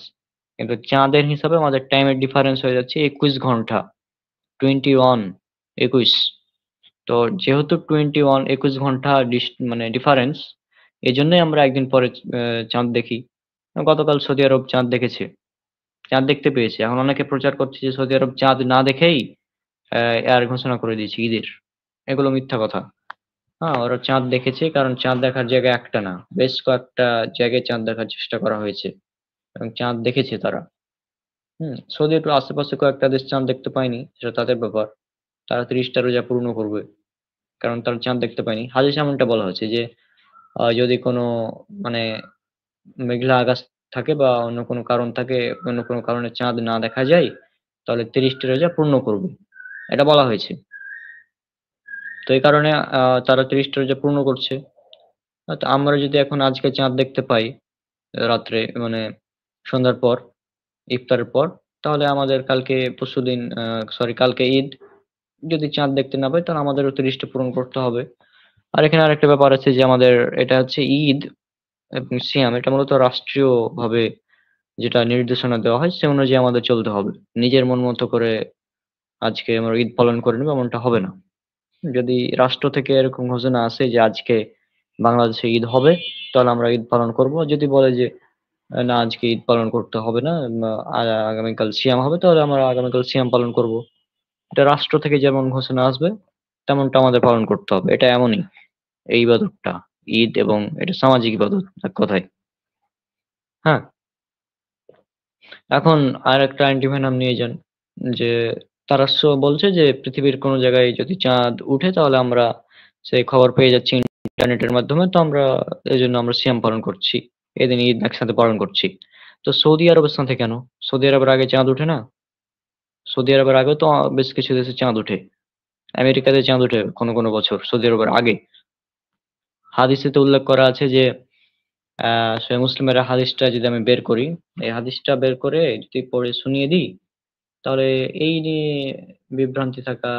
কিন্তু চাঁদের হিসাবে আমাদের টাইমের ডিফারেন্স হয়ে যাচ্ছে ২১ ঘন্টা। 21, ২১। তো যেহেতু 21, ২১ ঘন্টা মানে ডিফারেন্স, এজন্যই আমরা একদিন পরে চাঁদ দেখি। গতকাল সৌদি আরব চাঁদ দেখেছে। চাঁদ দেখতে পেয়েছে। এখন অনেকে প্রচার করছে যে সৌদি আরব চাঁদ না দেখেই এয়ার ঘোষণা করে দিয়েছে ঈদের। এগুলো মিথ্যা কথা। হ্যাঁ, ওরা চাঁদ দেখেছে কারণ চাঁদ দেখার জায়গা একটা না, বেশ কয়েকটা জায়গায় চাঁদ দেখার চেষ্টা করা হয়েছে এবং চাঁদ দেখেছে তারা। সৌদি একটু আশেপাশে কয়েকটা দেশ চাঁদ দেখতে পায়নি, সেটা তাদের ব্যাপার। তারা ৩০টা রোজা পূর্ণ করবে। কারণ তারা চাঁদ দেখতে পায়নি। হাদীসে এমনটা বলা হয়েছে যে যদি কোনো মানে মেঘলা আকাশ থাকে বা অন্য কোনো কারণ থাকে, অন্য কোনো কারণে চাঁদ না দেখা যায়, তাহলে ৩০টি রোজা পূর্ণ করবে। এটা বলা হয়েছে। তো এই কারণে তারা ৩০টা রোজা পূর্ণ করছে। তো আমরা যদি এখন আজকে চাঁদ দেখতে পাই রাত্রে, মানে সন্ধ্যার পর, ইফতারের পর, তাহলে আমাদের কালকে পরশুদিন সরি কালকে ঈদ। যদি চাঁদ দেখতে না পাই তাহলে আমাদেরও ৩০টা পূরণ করতে হবে। আর এখানে আরেকটা ব্যাপার আছে যে আমাদের এটা হচ্ছে ঈদ এবং সিয়াম, এটা মূলত রাষ্ট্রীয়ভাবে যেটা নির্দেশনা দেওয়া হয় সে অনুযায়ী আমাদের চলতে হবে। নিজের মন মতো করে আজকে আমরা ঈদ পালন করে নেবো এমনটা হবে না। যদি রাষ্ট্র থেকে এরকম ঘোষণা আসে যে আজকে বাংলাদেশে ঈদ হবে, তাহলে আমরা ঈদ পালন করব। যদি বলে যে না আজকে ঈদ পালন করতে হবে না, আগামীকাল সিয়াম হবে, তাহলে আমরা আগামীকাল সিয়াম পালন করব। এটা রাষ্ট্র থেকে যেমন ঘোষণা আসবে তেমনটা আমাদের পালন করতে হবে। এটা এমনই এই ইবাদতটা, ঈদ, এবং এটা সামাজিক ইবাদত এক কথায়। হ্যাঁ? এখন আরেকটা অ্যান্টিভেনাম নিয়ে যান যে তারা বলছে যে পৃথিবীর কোনো জায়গায় যদি চাঁদ উঠে তাহলে আমরা সেই খবর পেয়ে যাচ্ছি ইন্টারনেটের মাধ্যমে। তো আমরা এজন্য আমরা সিয়াম পালন করছি। এদিন ঈদ একসাথে পালন করছি। তো সৌদি আরবের সাথে কেন? সৌদি আরবের আগে চাঁদ ওঠে না? সৌদি আরবের আগেও তো বেশ কিছু দেশে চাঁদ ওঠে। আমেরিকাতে চাঁদ ওঠে কোনো বছর সৌদি আরবের আগে। হাদিসে তো উল্লেখ করা আছে যে সহিহ মুসলিমের হাদিসটা যদি আমি বের করি, এই হাদিসটা বের করে যদি পড়ে শুনিয়ে দিই, তাহলে এই নিয়ে বিভ্রান্তি থাকা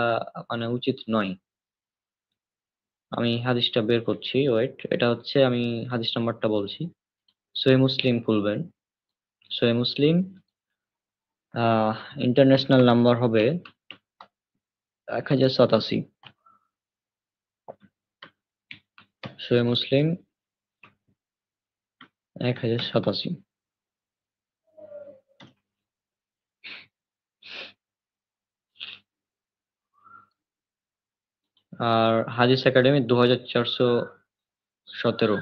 মানে উচিত নয়। আমি হাদিসটা বের করছি, ওয়েট। এটা হচ্ছে, আমি হাদিস নাম্বারটা বলছি। সহিহ মুসলিম খুলবেন। সহিহ মুসলিম ইন্টারন্যাশনাল নাম্বার হবে 1087। সহিহ মুসলিম 1087। আর হাদিস একাডেমি 2417,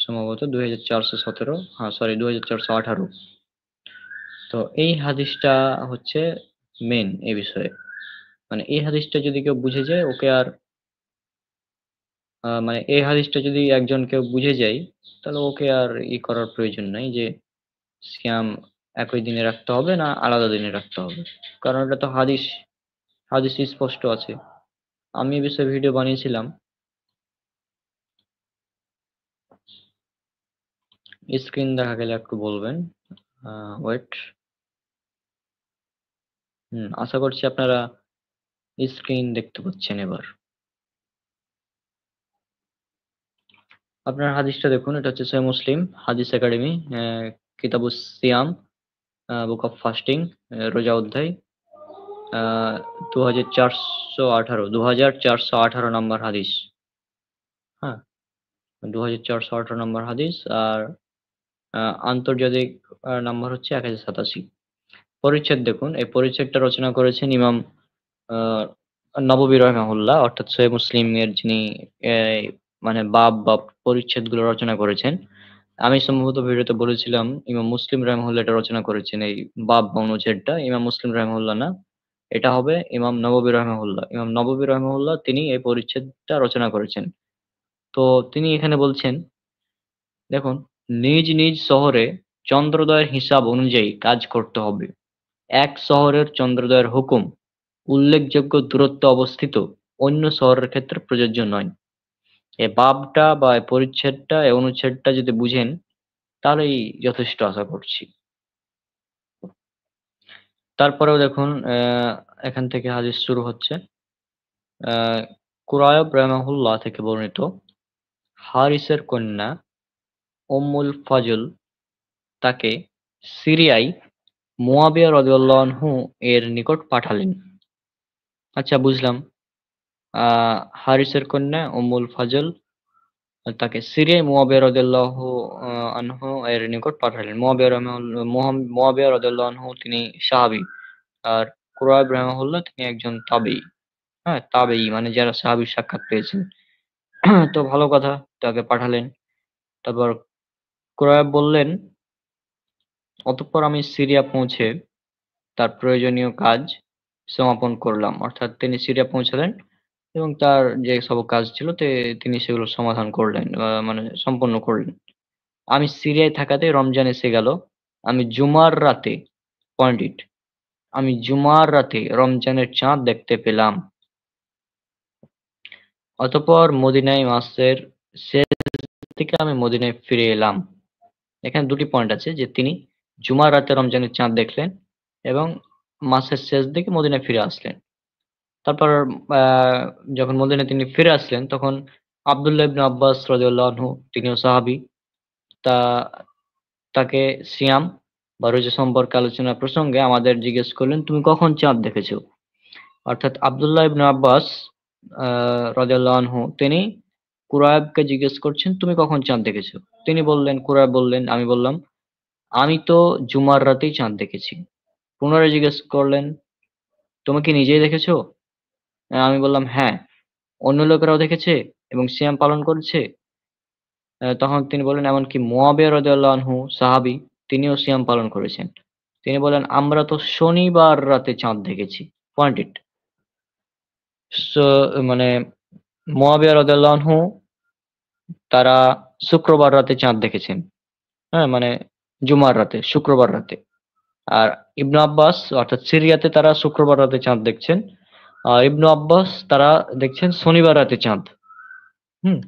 সম্ভবত 2417, হ্যাঁ সরি 2418। তো এই হাদিসটা হচ্ছে মেন এই বিষয়ে। মানে এই হাদিসটা যদি কেউ বুঝে যায় ওকে আর মানে এই হাদিসটা যদি একজন কেউ বুঝে যায় তাহলে ওকে আর করার প্রয়োজন নাই যে সিয়াম একই দিনে রাখতে হবে না আলাদা দিনে রাখতে হবে, কারণ এটা তো হাদিস, হাদিস স্পষ্ট আছে। আমি এই বিষয়ে ভিডিও বানিয়েছিলাম। স্ক্রিন দেখা গেলে একটু বলবেন। ওয়েট। আশা করছি আপনারা স্ক্রিন দেখতে পাচ্ছেন এবার। আপনার হাদিসটা দেখুন, এটা হচ্ছে সহিহ মুসলিম হাদিস একাডেমি, কিতাবুস সিয়াম, বুক অফ ফাস্টিং, রোজা অধ্যায়, 2418 নম্বর হাদিস। হ্যাঁ, 2418 নম্বর হাদিস। আর আন্তর্জাতিক নাম্বার হচ্ছে 1087। পরিচ্ছেদ দেখুন, এই পরিচ্ছেদটা রচনা করেছেন ইমাম আহ, নববী রাহিমাহুল্লাহ, অর্থাৎ সহিহ মুসলিমের যিনি আহ, মানে বাব বা পরিচ্ছেদ গুলো রচনা করেছেন। আমি সম্ভবত ভিডিওতে বলেছিলাম ইমাম মুসলিম রাহিমাহুল্লাহ এটা রচনা করেছেন, এই বাব বা অনুচ্ছেদটা ইমাম মুসলিম রাহিমাহুল্লাহ না, এটা হবে ইমাম নববী রাহিমাহুল্লাহ। ইমাম নববী রাহিমাহুল্লাহ তিনি এই পরিচ্ছেদটা রচনা করেছেন। তো তিনি এখানে বলছেন, দেখুন, নিজ নিজ শহরে চন্দ্রোদয়ের হিসাব অনুযায়ী কাজ করতে হবে। এক শহরের চন্দ্রোদয়ের হুকুম উল্লেখযোগ্য দূরত্বে অবস্থিত অন্য শহরের ক্ষেত্রে প্রযোজ্য নয়। এই বাবটা বা এই পরিচ্ছেদটা এই অনুচ্ছেদটা যদি বুঝেন তাহলেই যথেষ্ট আশা করছি। তারপরেও দেখুন, এখান থেকে হাদিস শুরু হচ্ছে। আহ কুরায়ব রাহিমাহুল্লাহ থেকে বর্ণিত, হারিসের কন্যা উম্মুল ফজল তাকে সিরিয়ায় মুয়াবিয়া রাদিয়াল্লাহু আনহু এর নিকট পাঠালেন। আচ্ছা, বুঝলাম। হারিসের কন্যা উম্মুল ফজল তাকে সিরিয়ায় মুয়াবিয়া রাদিয়াল্লাহু আনহু এর নিকট পাঠালেন। মুয়াবিয়া রাদিয়াল্লাহু আনহু তিনি সাহাবী, আর কুরায়ব রাহিমাহুল্লাহ তিনি একজন তাবেঈ। হ্যাঁ, তাবেঈ মানে যারা সাহাবীর সাক্ষাৎ পেয়েছেন। তো ভালো কথা, তাকে পাঠালেন। তারপর কুরায়ব বললেন, অতঃপর আমি সিরিয়া পৌঁছে তার প্রয়োজনীয় কাজ সমাপন করলাম। অর্থাৎ তিনি সিরিয়া পৌঁছালেন এবং তার যে সব কাজ ছিল তিনি সেগুলো সমাধান করলেন, মানে সম্পন্ন করলেন। আমি সিরিয়ায় থাকাতে রমজান এসে গেল। আমি জুমার রাতে, পয়েন্ট ইট, আমি জুমার রাতে রমজানের চাঁদ দেখতে পেলাম। অতঃপর মদিনায় মাসের শেষ থেকে আমি মদিনায় ফিরে এলাম। এখানে দুটি পয়েন্ট আছে, যে তিনি জুমার রাতে রমজানের চাঁদ দেখলেন এবং মাসের শেষ দিকে মদিনায় ফিরে আসলেন। তারপর আহ, যখন মদিনায় তিনি ফিরে আসলেন তখন আব্দুল্লাহ ইবনে আব্বাস রাদিয়াল্লাহু আনহু, তিনিও সাহাবী, তা তাকে সিয়াম বা রোজা সম্পর্কে আলোচনা প্রসঙ্গে আমাদের জিজ্ঞেস করলেন, তুমি কখন চাঁদ দেখেছো? অর্থাৎ আব্দুল্লাহ ইবনে আব্বাস রাদিয়াল্লাহু আনহু তিনি কুরায়বকে জিজ্ঞেস করছেন, তুমি কখন চাঁদ দেখেছো? তিনি বললেন, কুরায়ব বললেন, আমি বললাম, আমি তো জুমার রাতেই চাঁদ দেখেছি। পুনরায় জিজ্ঞেস করলেন, তুমি কি নিজেই দেখেছো? আমি বললাম, হ্যাঁ। অন্য লোকেরাও দেখেছে এবং সিয়াম পালন করেছে? তখন তিনি বললেন, এমনকি মুয়াবিয়া রাদিয়াল্লাহু আনহু সাহাবী, তিনিও সিয়াম পালন করেছেন। তিনি বলেন, আমরা তো শনিবার রাতে চাঁদ দেখেছি। পয়েন্ট ইট। সো মানে মুয়াবিয়া রাদিয়াল্লাহু আনহু তারা শুক্রবার রাতে চাঁদ দেখেছেন। হ্যাঁ, মানে জুমার রাতে, শুক্রবার রাতে। আর ইবনু আব্বাস অর্থাৎ সিরিয়াতে তারা শুক্রবার রাতে চাঁদ দেখছেন, আর ইবনু আব্বাস তারা দেখছেন শনিবার রাতে চাঁদ। হুম।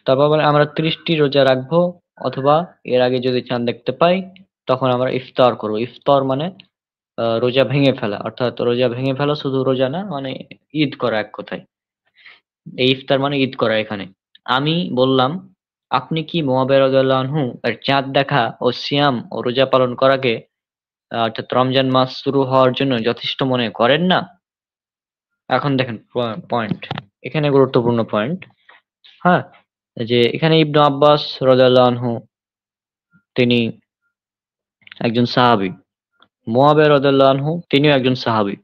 তারপর বলে, আমরা 30টি রোজা রাখবো, অথবা এর আগে যদি চাঁদ দেখতে পাই তখন আমরা ইফতার করব। ইফতার মানে রোজা ভেঙে ফেলা, অর্থাৎ রোজা ভেঙে ফেলা শুধু রোজা না, মানে ঈদ করা এক কথায়। এই ইফতার মানে ঈদ করা এখানে। আমি বললাম, আপনি কি মুআবিয়া রাদিয়াল্লাহু আনহু এর চাঁদ দেখা ও সিয়াম ও রোজা পালন করাকে অর্থাৎ রমজান মাস শুরু হওয়ার জন্য যথেষ্ট মনে করেন না? এখন দেখেন পয়েন্ট। এখানে গুরুত্বপূর্ণ পয়েন্ট। হ্যাঁ? যে এখানে ইবনু আব্বাস রাদিয়াল্লাহু আনহু তিনি একজন সাহাবী। মুআবিয়া রাদিয়াল্লাহু আনহু তিনিও একজন সাহাবী।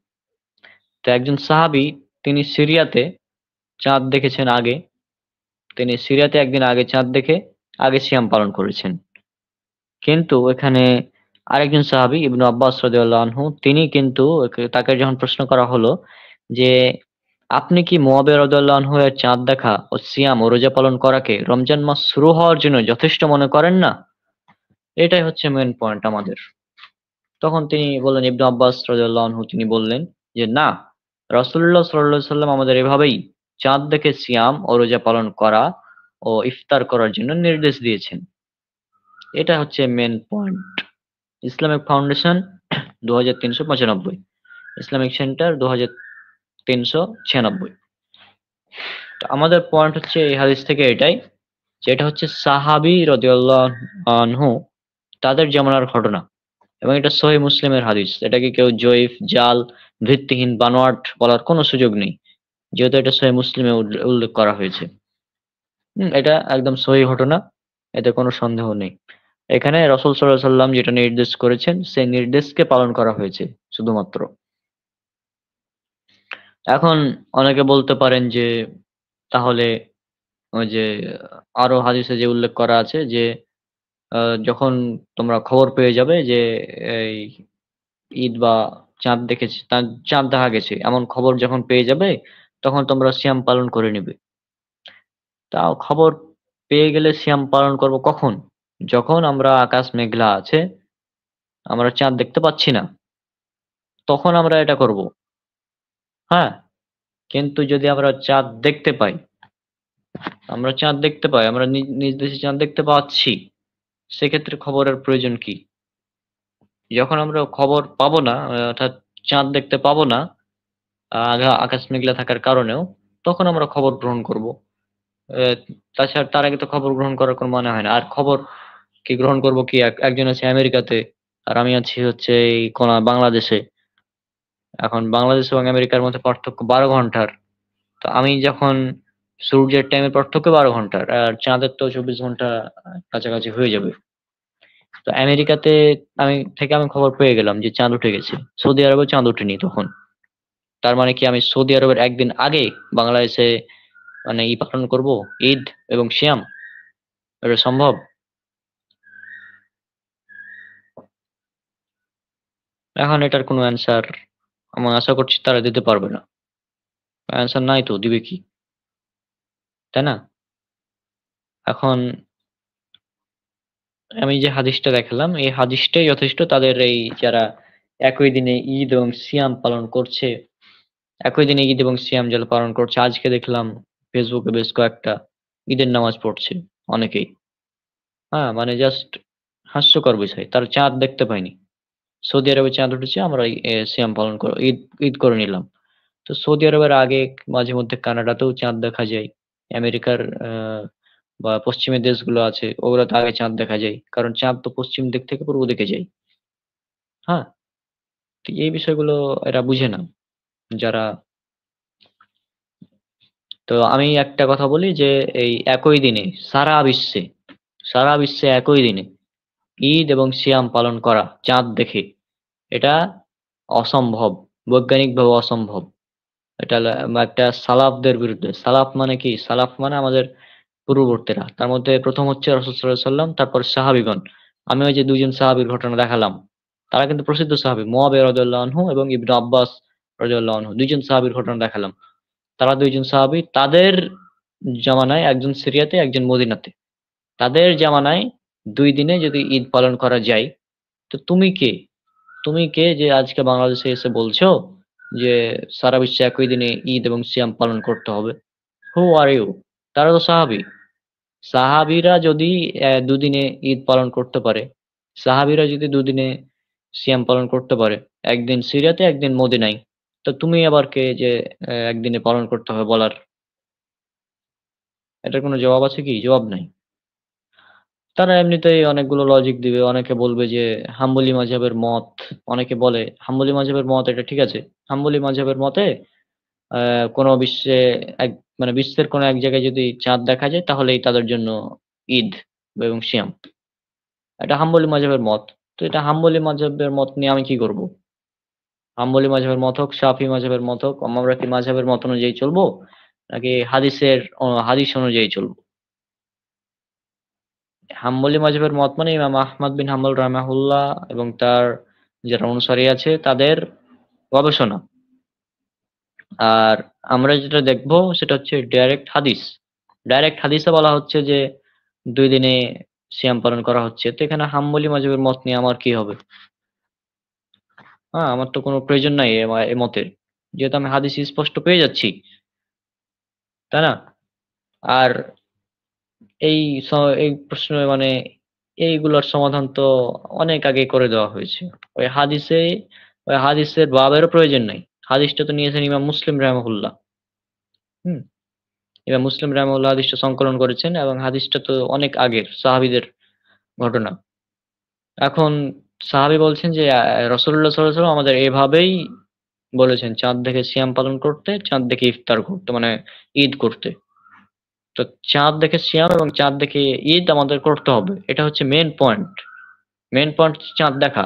তো একজন সাহাবী তিনি সিরিয়াতে চাঁদ দেখেছেন আগে। তিনি সিরিয়াতে একদিন আগে চাঁদ দেখে আগে সিয়াম পালন করেছেন। কিন্তু এখানে আরেকজন সাহাবী ইবনু আব্বাস রাদিয়াল্লাহু আনহু তিনি কিন্তু তাকে যখন প্রশ্ন করা হলো যে, "আপনি কি মুআবিয়া রাদিয়াল্লাহু আনহু এর চাঁদ দেখা ও সিয়াম ও রোজা পালন করাকে রমজান মাস শুরু হওয়ার জন্য যথেষ্ট মনে করেন না?" এটাই হচ্ছে মেইন পয়েন্ট আমাদের। তখন তিনি বললেন ইবনু আব্বাস রাদিয়াল্লাহু আনহু তিনি বললেন যে, "না, রাসূলুল্লাহ সাল্লাল্লাহু আলাইহি সাল্লাম আমাদের এভাবেই চাঁদ দেখে সিয়াম ও রোজা পালন করা ও ইফতার করার জন্য নির্দেশ দিয়েছেন।" এটা হচ্ছে main point. Islamic foundation ২৩৯৫, Islamic centre ২৩৯৬। তো আমাদের পয়েন্ট হচ্ছে এই হাদিস থেকে এটাই যে এটা হচ্ছে সাহাবী রাদিয়াল্লাহু আনহু তাদের জামানার ঘটনা এবং এটা সহিহ মুসলিমের হাদিস। এটাকে কেউ জয়ীফ, জাল, ভিত্তিহীন, বানোয়াট বলার কোনো সুযোগ নেই। যেহেতু এটা সহিহ মুসলিমে উল্লেখ করা হয়েছে। এটা একদম সহিহ ঘটনা। এতে কোনো সন্দেহ নেই। এখানে রাসূল সাল্লাল্লাহু আলাইহি সাল্লাম যেটা নির্দেশ করেছেন সেই নির্দেশকে পালন করা হয়েছে শুধুমাত্র। এখন অনেকে বলতে পারেন যে তাহলে ওই যে আরো হাদিসে যে উল্লেখ করা আছে যে যখন তোমরা খবর পেয়ে যাবে যে এই ঈদ বা চাঁদ দেখেছে চাঁদ দেখা গেছে এমন খবর যখন পেয়ে যাবে তখন তোমরা সিয়াম পালন করে নিবে। তাও খবর পেয়ে গেলে সিয়াম পালন করব কখন? যখন আমরা আকাশ মেঘলা আছে, আমরা চাঁদ দেখতে পাচ্ছি না। তখন আমরা এটা করব। হ্যাঁ? কিন্তু যদি আমরা চাঁদ দেখতে পাই, আমরা চাঁদ দেখতে পাই, আমরা নিজ দেশে চাঁদ দেখতে পাচ্ছি। সেক্ষেত্রে খবরের প্রয়োজন কি? যখন আমরা খবর পাবো না, অর্থাৎ চাঁদ দেখতে পাবো না, আকাশ মেঘলা থাকার কারণেও, তখন আমরা খবর গ্রহণ করব। অ্যা তাছাড়া তার আগে তো খবর গ্রহণ করার কোনো মানে হয় না। আর খবর কি গ্রহণ করব কি একজন আছে আমেরিকাতে, আর আমি আছি হচ্ছে এই বাংলাদেশে। এখন বাংলাদেশ এবং আমেরিকার মধ্যে পার্থক্য ১২ ঘন্টার। তো আমি যখন সূর্যের টাইমের পার্থক্য ১২ ঘন্টার। আর চাঁদের তো ২৪ ঘন্টা কাছাকাছি হয়ে যাবে। তো আমেরিকাতে আমি খবর পেয়ে গেলাম যে চাঁদ উঠে গেছে। সৌদি আরবে চাঁদ ওঠেনি তখন। তার মানে কি আমি সৌদি আরবের একদিন আগে বাংলাদেশে মানে পালন করব? ঈদ এবং সিয়াম? এটা সম্ভব? এখন এটার কোনো অ্যান্সার আমি আশা করছি তারা দিতে পারবে না। অ্যান্সার নাই তো দিবে কি? তাই না? এখন আমি যে হাদিসটা দেখালাম এই হাদিসটাই যথেষ্ট তাদের এই যারা একই দিনে ঈদ এবং সিয়াম পালন করছে, একই দিনে ঈদ এবং সিয়াম যারা পালন করছে আজকে দেখলাম ফেসবুকে বেশ কয়েকটা ঈদের নামাজ পড়ছে অনেকেই। হ্যাঁ? মানে জাস্ট হাস্যকর বিষয়। তারা চাঁদ দেখতে পায়নি। সৌদি আরবে চাঁদ উঠেছে আমরা সিয়াম পালন ঈদ ঈদ করে নিলাম। তো সৌদি আরবের আগে মাঝে মধ্যে কানাডাতেও চাঁদ দেখা যায়। আমেরিকার বা পশ্চিমের দেশগুলো আছে ওগুলোতে আগে চাঁদ দেখা যায়। কারণ চাঁদ তো পশ্চিম দিক থেকে পূর্ব দিকে যায়। হ্যাঁ? তো এই বিষয়গুলো এরা বুঝে না। যারা তো আমি একটা কথা বলি যে এই একই দিনে সারা বিশ্বে একই দিনে ঈদ এবং সিয়াম পালন করা চাঁদ দেখে এটা অসম্ভব। বৈজ্ঞানিকভাবে অসম্ভব। এটা একটা সালাফদের বিরুদ্ধে। সালাফ মানে কি? সালাফ মানে আমাদের পূর্ববর্তীরা। তার মধ্যে ১ম হচ্ছে রাসূল সাল্লাল্লাহু আলাইহি ওয়াসাল্লাম, তারপর সাহাবীগণ। আমি ওই যে ২ জন সাহাবীর ঘটনা দেখালাম। তারা কিন্তু প্রসিদ্ধ সাহাবী। মুআবিয়া রাদিয়াল্লাহু আনহু এবং ইবনে আব্বাস রাদিয়াল্লাহু আনহু ২ জন সাহাবীর ঘটনা দেখালাম। তারা ২ জন সাহাবী। তাদের জামানায় একজন সিরিয়াতে, একজন মদিনাতে। তাদের জামানায় ২ দিনে যদি ঈদ পালন করা যায়, তো তুমি কে? তুমি কে যে আজকে বাংলাদেশে এসে বলছো যে সারা বিশ্বে একই দিনে ঈদ এবং সিয়াম পালন করতে হবে? হু আর ইউ? তারা তো সাহাবী। সাহাবীরা যদি দুদিনে ঈদ পালন করতে পারে, সাহাবীরা যদি দুদিনে সিয়াম পালন করতে পারে, একদিন সিরিয়াতে একদিন মদিনায়, তো তুমি আবার কে যে একদিনে পালন করতে হবে বলার? এটার কোনো জবাব আছে কি? জবাব নাই। তারা এমনিতেই অনেকগুলো লজিক দিবে, অনেকে বলবে যে হাম্বলি মাযহাবের মত, অনেকে বলে হাম্বলি মাযহাবের মত এটা ঠিক আছে। হাম্বলি মাযহাবের মতে কোনো বিশ্বে এক মানে বিশ্বের কোনো এক জায়গায় যদি চাঁদ দেখা যায় তাহলেই তাদের জন্য ঈদ এবং সিয়াম। এটা হাম্বলি মাযহাবের মত। তো এটা হাম্বলি মাযহাবের মত নিয়ে আমি কি করব? হাম্বলি মাযহাবের মত হোক, শাফি মাযহাবের মত হোক, আমরা কি মাযহাবের মত অনুযায়ী চলবো? নাকি হাদিস অনুযায়ী চলবো? হাম্বলি মাযহাবের মত মানে ইমাম আহমদ বিন হাম্বল রাহিমাহুল্লাহ এবং তার যারা অনুসারী আছে তাদের গবেষণা। আর আমরা যেটা দেখবো সেটা হচ্ছে ডাইরেক্ট হাদিস। ডাইরেক্ট হাদিসে বলা হচ্ছে যে ২ দিনে সিয়াম পালন করা হচ্ছে। তো এখানে হাম্বলি মাযহাবের মত নিয়ে আমার কি হবে? আমার তো কোনো প্রয়োজন নাই এ মতের। যেহেতু আমি হাদিস স্পষ্ট পেয়ে যাচ্ছি, তাই না? আর এই স এই প্রশ্ন মানে এইগুলার সমাধান তো অনেক আগে করে দেওয়া হয়েছে। ওই হাদিসে ওই হাদিসের বাবেরও প্রয়োজন নাই। হাদিসটা তো নিয়েছেন ইমাম মুসলিম রাহিমাহুল্লাহ। হুম? ইমাম মুসলিম রাহিমাহুল্লাহ হাদিসটা সংকলন করেছেন এবং হাদিসটা তো অনেক আগের সাহাবীদের ঘটনা। এখন সাহাবী বলছেন যে রাসূলুল্লাহ সাল্লাল্লাহু আলাইহি ওয়াসাল্লাম আমাদের এভাবেই বলেছেন চাঁদ দেখে সিয়াম পালন করতে, চাঁদ দেখে ইফতার করতে মানে ঈদ করতে। তো চাঁদ দেখে সিয়াম এবং চাঁদ দেখে ঈদ আমাদের করতে হবে। এটা হচ্ছে মেইন পয়েন্ট। মেইন পয়েন্ট হচ্ছে চাঁদ দেখা।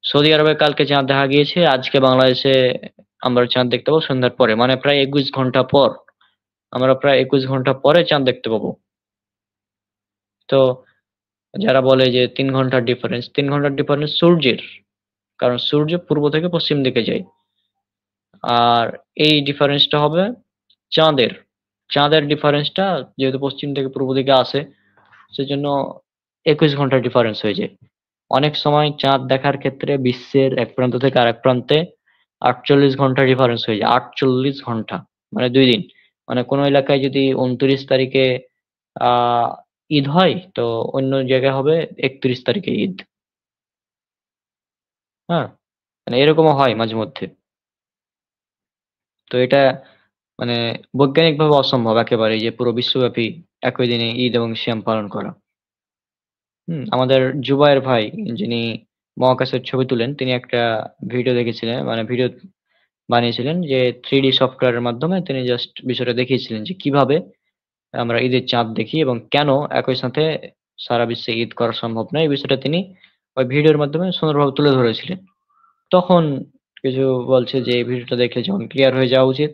সৌদি আরবে কালকে চাঁদ দেখা গিয়েছে, আজকে বাংলাদেশে আমরা চাঁদ দেখতে পাবো সন্ধ্যার পরে। মানে প্রায় ২১ ঘন্টা পর। আমরা প্রায় ২১ ঘন্টা পরে চাঁদ দেখতে পাবো। তো যারা বলে যে ৩ ঘন্টার ডিফারেন্স, ৩ ঘন্টার ডিফারেন্স সূর্যের। কারণ সূর্য পূর্ব থেকে পশ্চিম দিকে যায়। আর এই ডিফারেন্সটা হবে চাঁদের। চাঁদের ডিফারেন্সটা যেহেতু পশ্চিম থেকে পূর্ব দিকে আসে, সেজন্য ২১ ঘন্টার ডিফারেন্স হয়ে যায়। অনেক সময় চাঁদ দেখার ক্ষেত্রে বিশ্বের এক প্রান্ত থেকে আরেক প্রান্তে ৪৮ ঘন্টা ডিফারেন্স হয়ে যায়। ৪৮ ঘন্টা। মানে ২ দিন। মানে কোন এলাকায় যদি ২৯ তারিখে আ ঈদ হয়, তো অন্য জায়গায় হবে ৩১ তারিখে ঈদ। হ্যাঁ? মানে এরকমও হয় মাঝেমধ্যে। তো এটা মানে বৈজ্ঞানিকভাবে অসম্ভব একেবারেই যে পুরো বিশ্বব্যাপী একই দিনে ঈদ এবং সিয়াম পালন করা। আমাদের জুবায়ের ভাই যিনি মহাকাশের ছবি তুলেন তিনি একটা ভিডিও দেখেছিলেন মানে ভিডিও বানিয়েছিলেন যে 3D সফটওয়্যারের মাধ্যমে তিনি জাস্ট বিষয়টা দেখিয়েছিলেন যে কিভাবে আমরা ঈদের চাঁদ দেখি এবং কেন একই সাথে সারা বিশ্বে ঈদ করা সম্ভব নয়। এই বিষয়টা তিনি ওই ভিডিওর মাধ্যমে সুন্দরভাবে তুলে ধরেছিলেন। তখন কিছু বলছে যে এই ভিডিওটা দেখলে যখন ক্লিয়ার হয়ে যাওয়া উচিত।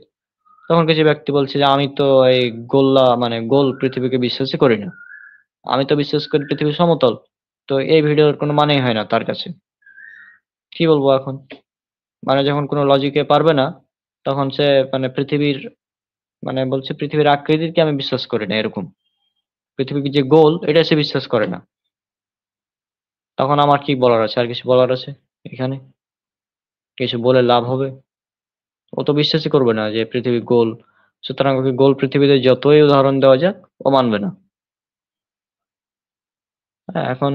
তখন কিছু ব্যক্তি বলছে যে আমি তো এই গোল পৃথিবীকে বিশ্বাসই করি না। আমি তো বিশ্বাস করি পৃথিবী সমতল। তো এই ভিডিওর কোনো মানেই হয় না তার কাছে। কি বলবো এখন? মানে যখন কোনো লজিকে পারবে না, তখন সে মানে বলছে পৃথিবীর আকৃতিকে আমি বিশ্বাস করি না এরকম। পৃথিবী যে গোল এটা সে বিশ্বাস করে না। তখন আমার কি বলার আছে? আর কিছু বলার আছে এখানে? কিছু বলে লাভ হবে? ও তো বিশ্বাসই করবে না যে পৃথিবী গোল। সুতরাং ওকে গোল পৃথিবীতে যতই উদাহরণ দেওয়া যাক, ও মানবে না। হ্যাঁ, এখন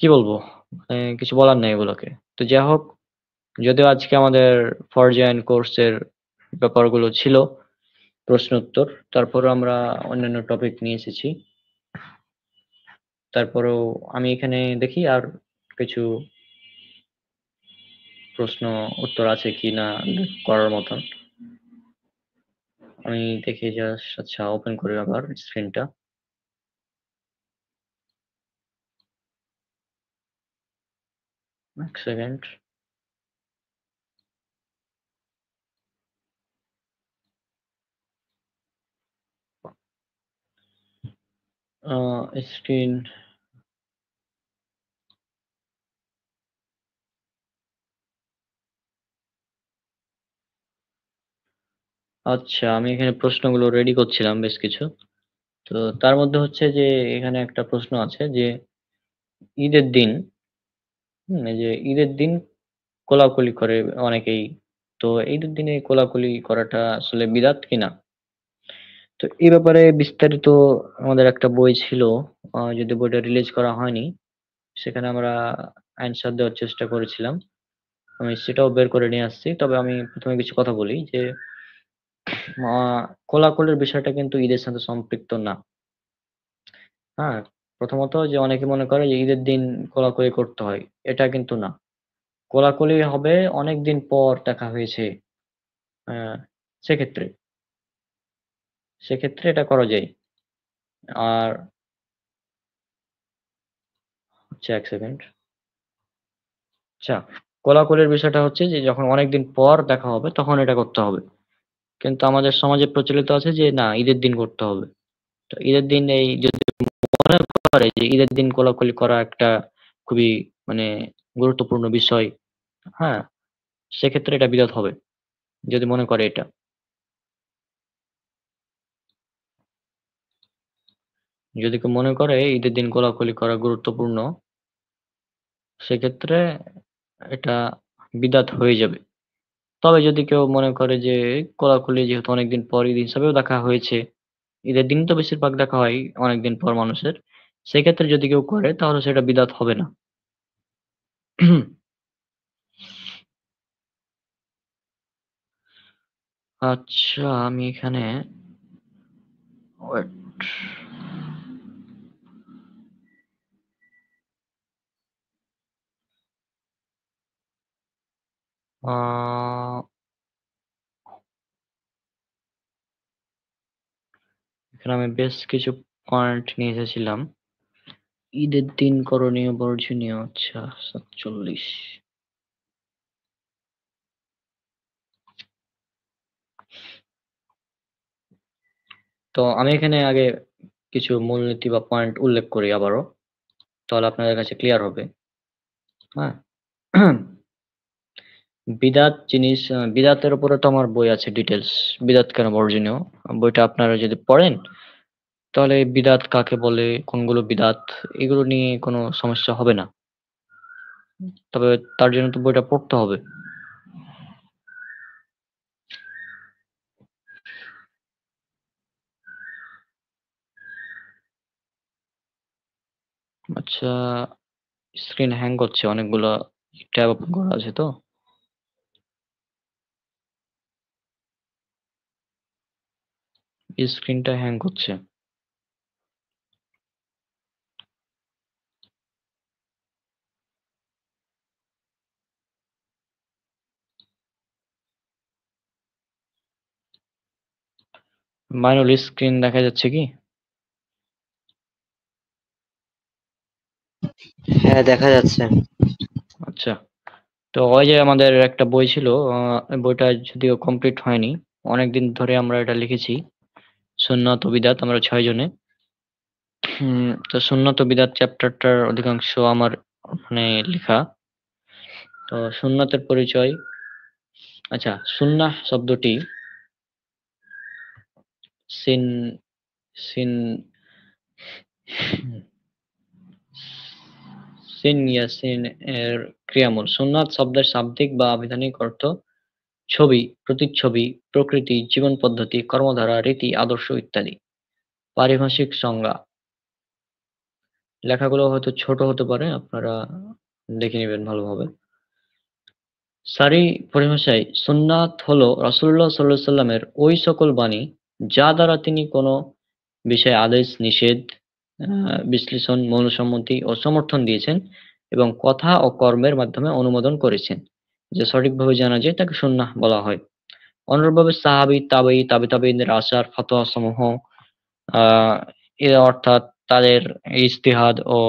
কি বলবো? কিছু বলার নেই এগুলোকে। তো যাই হোক, যদিও আজকে আমাদের পর্যায়ন কোর্সের ব্যাপারগুলো ছিল প্রশ্ন উত্তর, তারপরেও আমরা অন্যান্য টপিক নিয়ে এসেছি। তারপরেও আমি এখানে দেখি আর কিছু প্রশ্ন উত্তর আছে কিনা করার মতন। আমি দেখি জাস্ট আচ্ছা ওপেন করি আবার স্ক্রিনটা। এক সেকেন্ড। স্ক্রিন আচ্ছা আমি এখানে প্রশ্নগুলো রেডি করছিলাম বেশ কিছু। তো তার মধ্যে হচ্ছে যে এখানে একটা প্রশ্ন আছে যে ঈদের দিন এই যে ঈদের দিন কোলাকুলি করে অনেকেই। তো ঈদের দিনে কোলাকুলি করাটা আসলে বিদআত কিনা? তো এই ব্যাপারে বিস্তারিত আমাদের একটা বই ছিল। যদিও বইটা রিলিজ করা হয়নি। সেখানে আমরা অ্যানসার দেওয়ার চেষ্টা করেছিলাম। আমি সেটাও বের করে নিয়ে আসছি। তবে আমি ১ম এ কিছু কথা বলি যে আ কোলাকুলির বিষয়টা কিন্তু ঈদের সাথে সম্পৃক্ত না। হ্যাঁ, প্রথমত যে অনেকে মনে করে যে ঈদের দিন কোলাকুলি করতে হয়, এটা কিন্তু না। কোলাকুলি হবে অনেক দিন পর দেখা হয়েছে, আহ, সেক্ষেত্রে সেক্ষেত্রে এটা করা যায়। আর আচ্ছা, এক সেকেন্ড। আচ্ছা, কোলাকুলির বিষয়টা হচ্ছে যে যখন অনেকদিন পর দেখা হবে তখন এটা করতে হবে। কিন্তু আমাদের সমাজে প্রচলিত আছে যে না, ঈদের দিন করতে হবে। তো ঈদের দিন এই যদি মনে করে যে ঈদের দিন কোলাকুলি করা একটা খুবই মানে গুরুত্বপূর্ণ বিষয়, হ্যাঁ, সেক্ষেত্রে এটা বিদআত হবে, যদি মনে করে এটা। যদি কেউ মনে করে ঈদের দিন কোলাকুলি করা গুরুত্বপূর্ণ, সেক্ষেত্রে এটা বিদআত হয়ে যাবে। তবে যদি কেউ মনে করে যে কোলাকুলি যেহেতু অনেকদিন পর ঈদ হিসাবেও দেখা হয়েছে, ঈদের দিন তো বেশিরভাগ দেখা হয় অনেকদিন পর মানুষের, সেক্ষেত্রে যদি কেউ করে তাহলে সেটা বিদআত হবে না। আচ্ছা, আমি এখানে ওয়েট আহ এখানে আমি বেশ কিছু পয়েন্ট নিয়ে এসেছিলাম। ঈদের দিন করণীয় বর্জনীয়, আচ্ছা, 47। তো আমি এখানে আগে কিছু মূলনীতি বা পয়েন্ট উল্লেখ করি আবারও, তাহলে আপনাদের কাছে ক্লিয়ার হবে। হ্যাঁ। বিদাত জিনিস, বিদাতের উপরে তো আমার বই আছে ডিটেলস, বিদাত কেন বর্জনীয়। বইটা আপনারা যদি পড়েন তাহলে বিদাত কাকে বলে, কোনগুলো বিদাত, এগুলো নিয়ে কোনো সমস্যা হবে না। তবে তার জন্য তো বইটা পড়তে হবে। আচ্ছা, স্ক্রিন হ্যাং করছে, অনেকগুলো ট্যাব ওপেন করা আছে তো। স্ক্রিনটা হ্যাং করছে। মাইনুল, স্ক্রিন দেখা যাচ্ছে কি? হ্যাঁ, দেখা যাচ্ছে। আচ্ছা, তো ওই যে আমাদের একটা বই ছিল, বইটা যদিও কমপ্লিট হয়নি, অনেকদিন ধরে আমরা এটা লিখেছি, সুন্নাত ও বিদআত, আমরা 6 জনে। তো সুন্নাত ও বিদআত চ্যাপ্টারটার অধিকাংশ আমার মানে লেখা। তো সুন্নাতের পরিচয়। আচ্ছা, সুন্নাহ শব্দটি সিন সিন সিন ইয়াসিন এর ক্রিয়ামূল। সুন্নাত শব্দের শাব্দিক বা আবিধানিক অর্থ ছবি, প্রতিচ্ছবি, প্রকৃতি, জীবন পদ্ধতি, কর্মধারা, রীতি, আদর্শ ইত্যাদি। পারিভাষিক সংজ্ঞা, লেখাগুলো হয়তো ছোট হতে পারে, আপনারা দেখে নেবেন ভালোভাবে। সারি পরিভাষায় সুন্নাত হলো রাসূলুল্লাহ সাল্লাল্লাহু আলাইহি সাল্লামের ওই সকল বাণী যা দ্বারা তিনি কোনো বিষয়ে আদেশ, নিষেধ, বিশ্লেষণ, মৌলসম্মতি ও সমর্থন দিয়েছেন এবং কথা ও কর্মের মাধ্যমে অনুমোদন করেছেন। যে সঠিকভাবে জানা যায় তাকে সুন্নাহ বলা হয়। অনুরূপভাবে সাহাবী, তাবেঈ, তাবেঈদের আসার ফতোয়া সমূহ, আহ এ অর্থাৎ তাদের ইজতিহাদ ও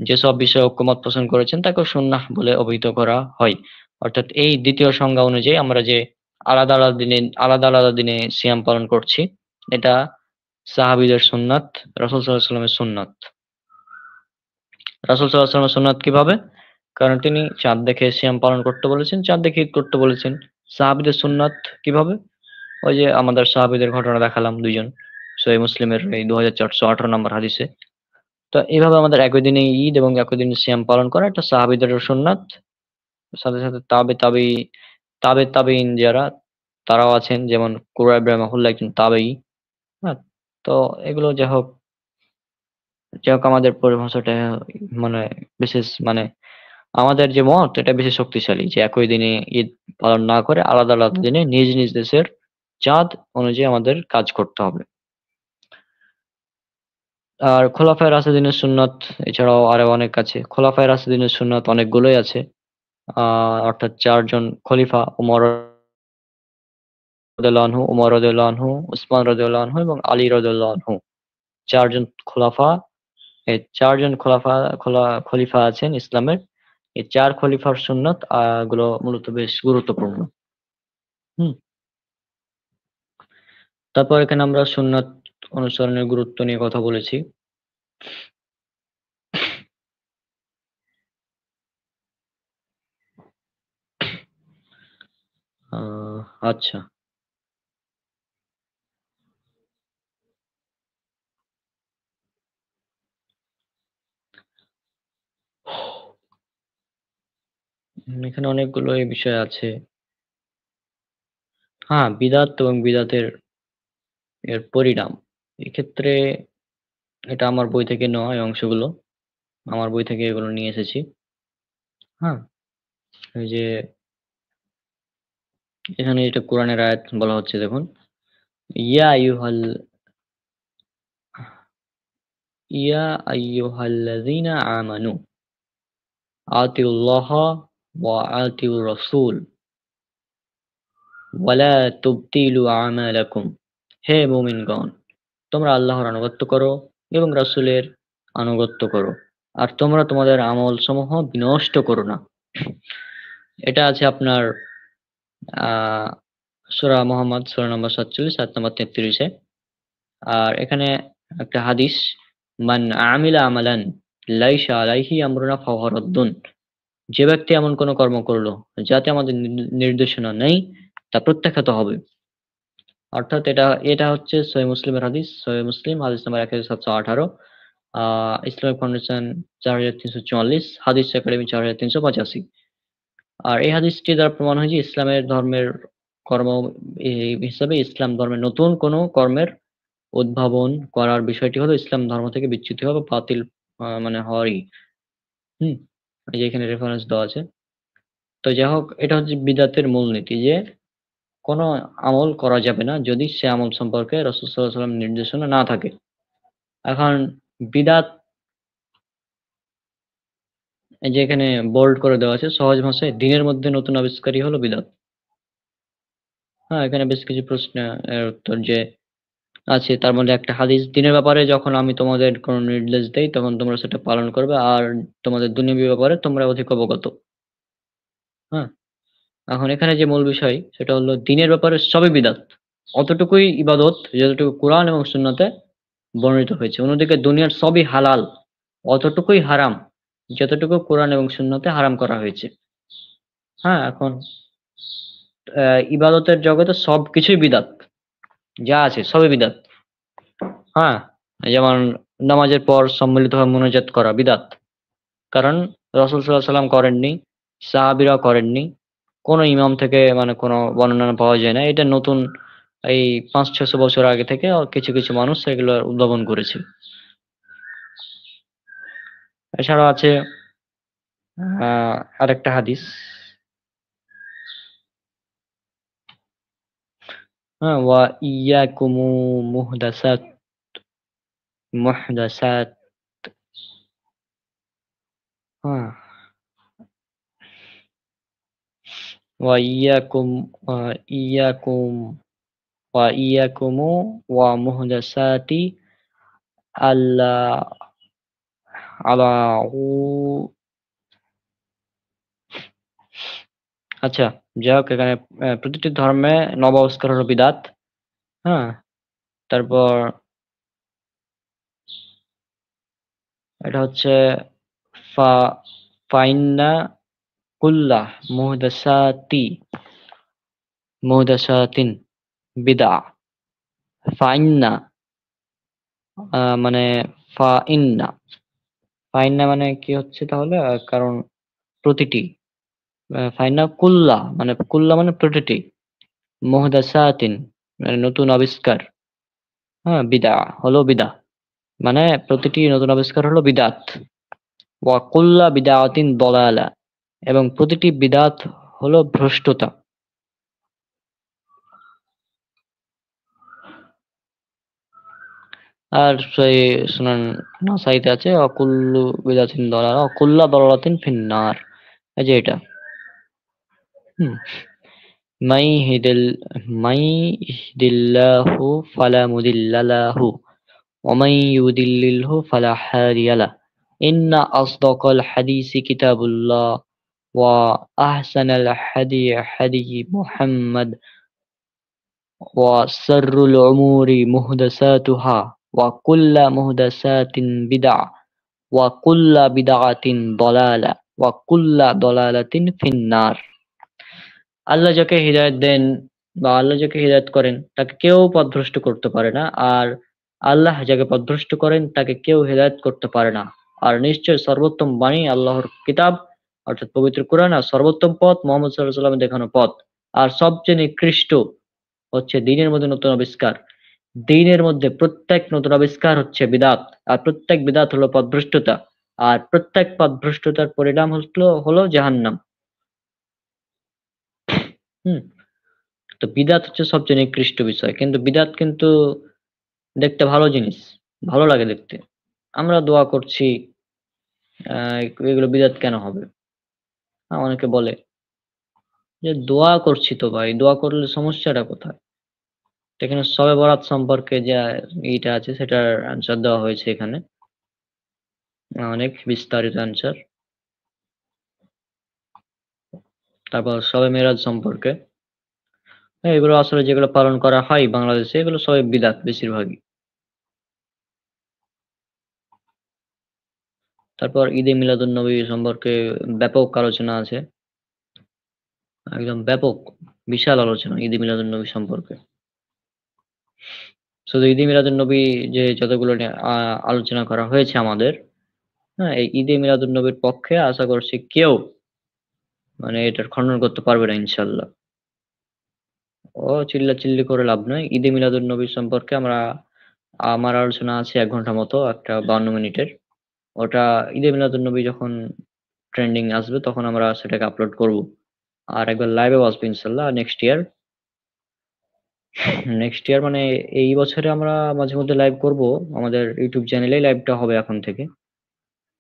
যেসব বিষয়ে ঐকমত পোষণ করেছেন তাকেও সুন্নাহ বলে অভিহিত করা হয়। অর্থাৎ এই দ্বিতীয় সংজ্ঞা অনুযায়ী আমরা যে আলাদা আলাদা দিনে সিয়াম পালন করছি, এটা সাহাবীদের সুন্নাত, রাসূল সাল্লাল্লাহু আলাইহি ওয়াসাল্লামের সুন্নাত। রাসূল সাল্লাল্লাহু আলাইহি ওয়াসাল্লামের সুন্নাত কিভাবে? কারণ তিনি চাঁদ দেখে সিয়াম পালন করতে বলেছেন, চাঁদ দেখে ঈদ করতে বলেছেন। সাহাবীদের সুন্নাত কিভাবে? ওই যে আমাদের সাহাবীদের ঘটনা দেখালাম, 2 জন, সহিহ মুসলিমের এই 2418 নম্বর হাদিসে। তো এইভাবে আমাদের একই দিনে ঈদ এবং একই দিনে সিয়াম পালন করা এটা সাহাবীদের সুন্নাত। সাথে সাথে তাবে তাবেইন যারা, তারাও আছেন, যেমন কুরাইব রাহিমাহুল্লাহ একজন তাবেই। হ্যাঁ, তো এগুলো যাই হোক আমাদের পরিভাষাটা মানে বিশেষ মানে আমাদের যে মত এটা বেশি শক্তিশালী যে একই দিনে ঈদ পালন না করে আলাদা আলাদা দিনে নিজ নিজ দেশের চাঁদ অনুযায়ী আমাদের কাজ করতে হবে। আর খোলাফায়ে রাশিদিনের সুন্নাত এছাড়াও আরো অনেক আছে। খোলাফায়ে রাশিদিনের সুন্নাত অনেকগুলোই আছে। অর্থাৎ ৪ জন খলিফা ওমর রাদিয়াল্লাহু আনহু, উমর রাদিয়াল্লাহু আনহু, উসমান রাদিয়াল্লাহু আনহু এবং আলী রাদিয়াল্লাহু আনহু। ৪ জন খোলাফা, এই ৪ জন খলিফা আছেন ইসলামের। এই ৪ খলিফার সুন্নাত গুলো মূলত বেশ গুরুত্বপূর্ণ। হুম। তারপর এখানে আমরা সুন্নাত অনুসরণের গুরুত্ব নিয়ে কথা বলেছি। আচ্ছা। এখানে অনেকগুলো এই বিষয় আছে। হ্যাঁ, বিদআত এবং বিদআতের এর পরিণাম। এক্ষেত্রে এটা আমার বই থেকে নেওয়া এই অংশগুলো। আমার বই থেকে এগুলো নিয়ে এসেছি। হ্যাঁ? এই যে এখানে এটা কোরআনের আয়াত বলা হচ্ছে দেখুন। ইয়া আইয়ুহাল ইয়া আইয়ুহাল্লাযীনা আমানু আতিউল্লাহা ওয়া আতিউর রাসূল ওয়ালা তুবতিলু আমালাকুম। হে মুমিনগণ, তোমরা আল্লাহর আনুগত্য করো এবং রাসূলের আনুগত্য করো। আর তোমরা তোমাদের আমলসমূহ বিনষ্ট করো না। এটা আছে আপনার সূরা মুহাম্মদ সূরা নম্বর ৪৭ আয়াত নম্বর ৩৩ এ। আর এখানে একটা হাদিস, মান আমিলা আমালান লাইসা আলাইহি আমরুনা ফাহুয়া রাদ্দুন। যে ব্যক্তি এমন কোন কর্ম করলো যাতে আমাদের নির্দেশনা নেই, তা প্রত্যাখ্যাত হবে। অর্থাৎ এটা হচ্ছে সহিহ মুসলিমের হাদিস। সহিহ মুসলিম হাদিস নাম্বার ১৭১৮, ইসলামিক ফাউন্ডেশন ৪৩৪৪, হাদিস একাডেমি ৪৩৮৫। আর এই হাদিসটি দ্বারা প্রমাণ হয় যে ইসলামের ধর্মের কর্ম হিসাবে ইসলাম ধর্মের নতুন কোন কর্মের উদ্ভাবন করার বিষয়টি হলো ইসলাম ধর্ম থেকে বিচ্যুতি হওয়া বা বাতিল মানে হওয়ারই। হুম। এই যে এখানে রেফারেন্স দেওয়া আছে। তো যাই হোক, এটা হচ্ছে বিদআতের মূলনীতি যে কোন আমল করা যাবে না যদি সে আমল সম্পর্কে রাসূল সাল্লাল্লাহু আলাইহি ওয়াসাল্লাম নির্দেশনা না থাকে। এখন বিদআত, এই যে এখানে বোল্ড করে দেওয়া আছে সহজ ভাষায়, দ্বীনের মধ্যে নতুন আবিষ্কারই হলো বিদআত। হ্যাঁ, এখানে বেশ কিছু প্রশ্নের উত্তর যে আছে, তার মধ্যে একটা হাদিস, দ্বীনের ব্যাপারে যখন আমি তোমাদের কোন নির্দেশ দেই তখন তোমরা সেটা পালন করবে আর তোমাদের দুনিয়াবী ব্যাপারে তোমরা অধিক অবগত। হ্যাঁ? এখন এখানে যে মূল বিষয় সেটা হলো দ্বীনের ব্যাপারে সবই বিদআত। অতটুকুই ইবাদত যতটুকু কোরআন এবং সুন্নাতে বর্ণিত হয়েছে। অন্যদিকে দুনিয়ার সবই হালাল, অতটুকুই হারাম যতটুকু কোরআন এবং সুন্নাতে হারাম করা হয়েছে। হ্যাঁ, এখন ইবাদতের জগতে সবকিছুই বিদআত। যা আছে সবই বিদআত। হ্যাঁ? যেমন নামাজের পর সম্মিলিতভাবে মুনাজাত করা বিদআত। কারণ রাসূল সাল্লাল্লাহু আলাইহি ওয়াসাল্লাম করেননি, সাহাবীরাও করেননি। কোন ইমাম থেকে মানে কোন বর্ণনা পাওয়া যায় না। এটা নতুন এই ৫০০-৬০০ বছর আগে থেকে কিছু, কিছু মানুষ এগুলো উদ্ভাবন করেছে। এছাড়াও আছে আ আরেকটা হাদিস, হ্যাঁ? ওয়া ইয়াকুমু মুহদাসাত, হ্যাঁ? ওয়া ইয়াকুম আ ইয়াকুম ওয়া ইয়াকুমু ওয়া মুহদাসাতি আল্লা আলাউ আচ্ছা, যাই হোক এখানে প্রতিটি ধর্মে নব আবিষ্কার হলো বিদআত। হ্যাঁ? তারপর এটা হচ্ছে ফা ফাইন্না কুল্লা মুহদাসাতি মুহদাসাতিন বিদআহ। ফাইন্না মানে ফাইন্না, ফাইন্না মানে কি হচ্ছে তাহলে? কারণ প্রতিটি, ফাইন্না কুল্লা মানে কুল্লা মানে প্রতিটি, মুহদাসাতিন মানে নতুন আবিষ্কার, হ্যাঁ? বিদআহ হলো বিদআহ। মানে প্রতিটি নতুন আবিষ্কার হলো বিদআত। ওয়া কুল্লা বিদআতিন দলালা, এবং প্রতিটি বিদআত হলো ভ্রষ্টতা। আর সেই সুনান নাসাইতে আছে অকুল্লু বিদাতিন দলালা অকুল্লা দলালাতিন ফিন্নার, এই যে এটা। হুম মাই হিদিল মাই ইহদিল্লাহু ফালা মুদিল্লা লাহু ওয়া মাই ইউদিল্লিলহু ফালা হাদিয়া লাহ। ইন্না আসদাকাল হাদিসি কিতাবুল্লাহ ওয়া আহসানাল হাদি হাদি মুহাম্মাদ ওয়া শাররুল উমুরি মুহদাসাতুহা ওয়া কুল্লা মুহদাসাতিন বিদআহ ওয়া কুল্লা বিদআতিন দালালা ওয়া কুল্লা দালালাতিন ফিন্নার। আল্লাহ যাকে হিদায়াত দেন বা আল্লাহ যাকে হিদায়াত করেন তাকে কেউ পথভ্রষ্ট করতে পারে না, আর আল্লাহ যাকে পথভ্রষ্ট করেন তাকে কেউ হিদায়াত করতে পারে না। আর নিশ্চয় সর্বোত্তম বাণী আল্লাহর কিতাব অর্থাৎ পবিত্র কোরআন, আর সর্বোত্তম পথ মুহাম্মদ সাল্লাল্লাহু আলাইহি ওয়াসাল্লামের দেখানো পথ। আর সবচেয়ে নিকৃষ্ট হচ্ছে দ্বীনের মধ্যে নতুন আবিষ্কার। দ্বীনের মধ্যে প্রত্যেক নতুন আবিষ্কার হচ্ছে বিদআত, আর প্রত্যেক বিদআত হলো পথভ্রষ্টতা, আর প্রত্যেক পথভ্রষ্টতার পরিণাম হলো জাহান্নাম। হুম তো বিদআত হচ্ছে সবচেয়ে নিকৃষ্ট বিষয়, কিন্তু বিদআত কিন্তু দেখতে ভালো জিনিস, ভালো লাগে দেখতে। আমরা দোয়া করছি, এগুলো বিদআত কেন হবে? অনেকে বলে যে দোয়া করছি তো ভাই, দোয়া করলে সমস্যাটা কোথায়? এখানে শবে বরাত সম্পর্কে যে ইটা আছে সেটার আনসার দেওয়া হয়েছে এখানে, অনেক বিস্তারিত আনসার। তারপর শবে মেরাজ সম্পর্কে, এগুলো আসলে যেগুলো পালন করা হয় বাংলাদেশে এগুলো সবই বিদআত বেশিরভাগই। তারপর ঈদে মিলাদুন নবী সম্পর্কে ব্যাপক আলোচনা আছে, একদম ব্যাপক বিশাল আলোচনা ঈদে মিলাদুন নবী সম্পর্কে। শুধু ঈদে মিলাদুন নবী যে যতগুলো নিয়ে আলোচনা করা হয়েছে আমাদের, হ্যাঁ, এই ঈদে মিলাদুন নবীর পক্ষে আশা করছি কেউ মানে এটার খণ্ডন করতে পারবে না ইনশাল্লাহ। ও চিল্লাচিল্লি করে লাভ নয়। ঈদে মিলাদুন নবী সম্পর্কে আমার আলোচনা আছে ১ ঘন্টা মতো, একটা ৫২ মিনিটের। ওটা ঈদে মিলাদুন নবী যখন ট্রেন্ডিং আসবে তখন আমরা সেটাকে আপলোড করব। আর একবার লাইভেও আসবে ইনশাল্লাহ নেক্সট ইয়ার। নেক্সট ইয়ার মানে এই বছরে আমরা মাঝে মধ্যে লাইভ করব। আমাদের ইউটিউব চ্যানেলেই লাইভটা হবে এখন থেকে।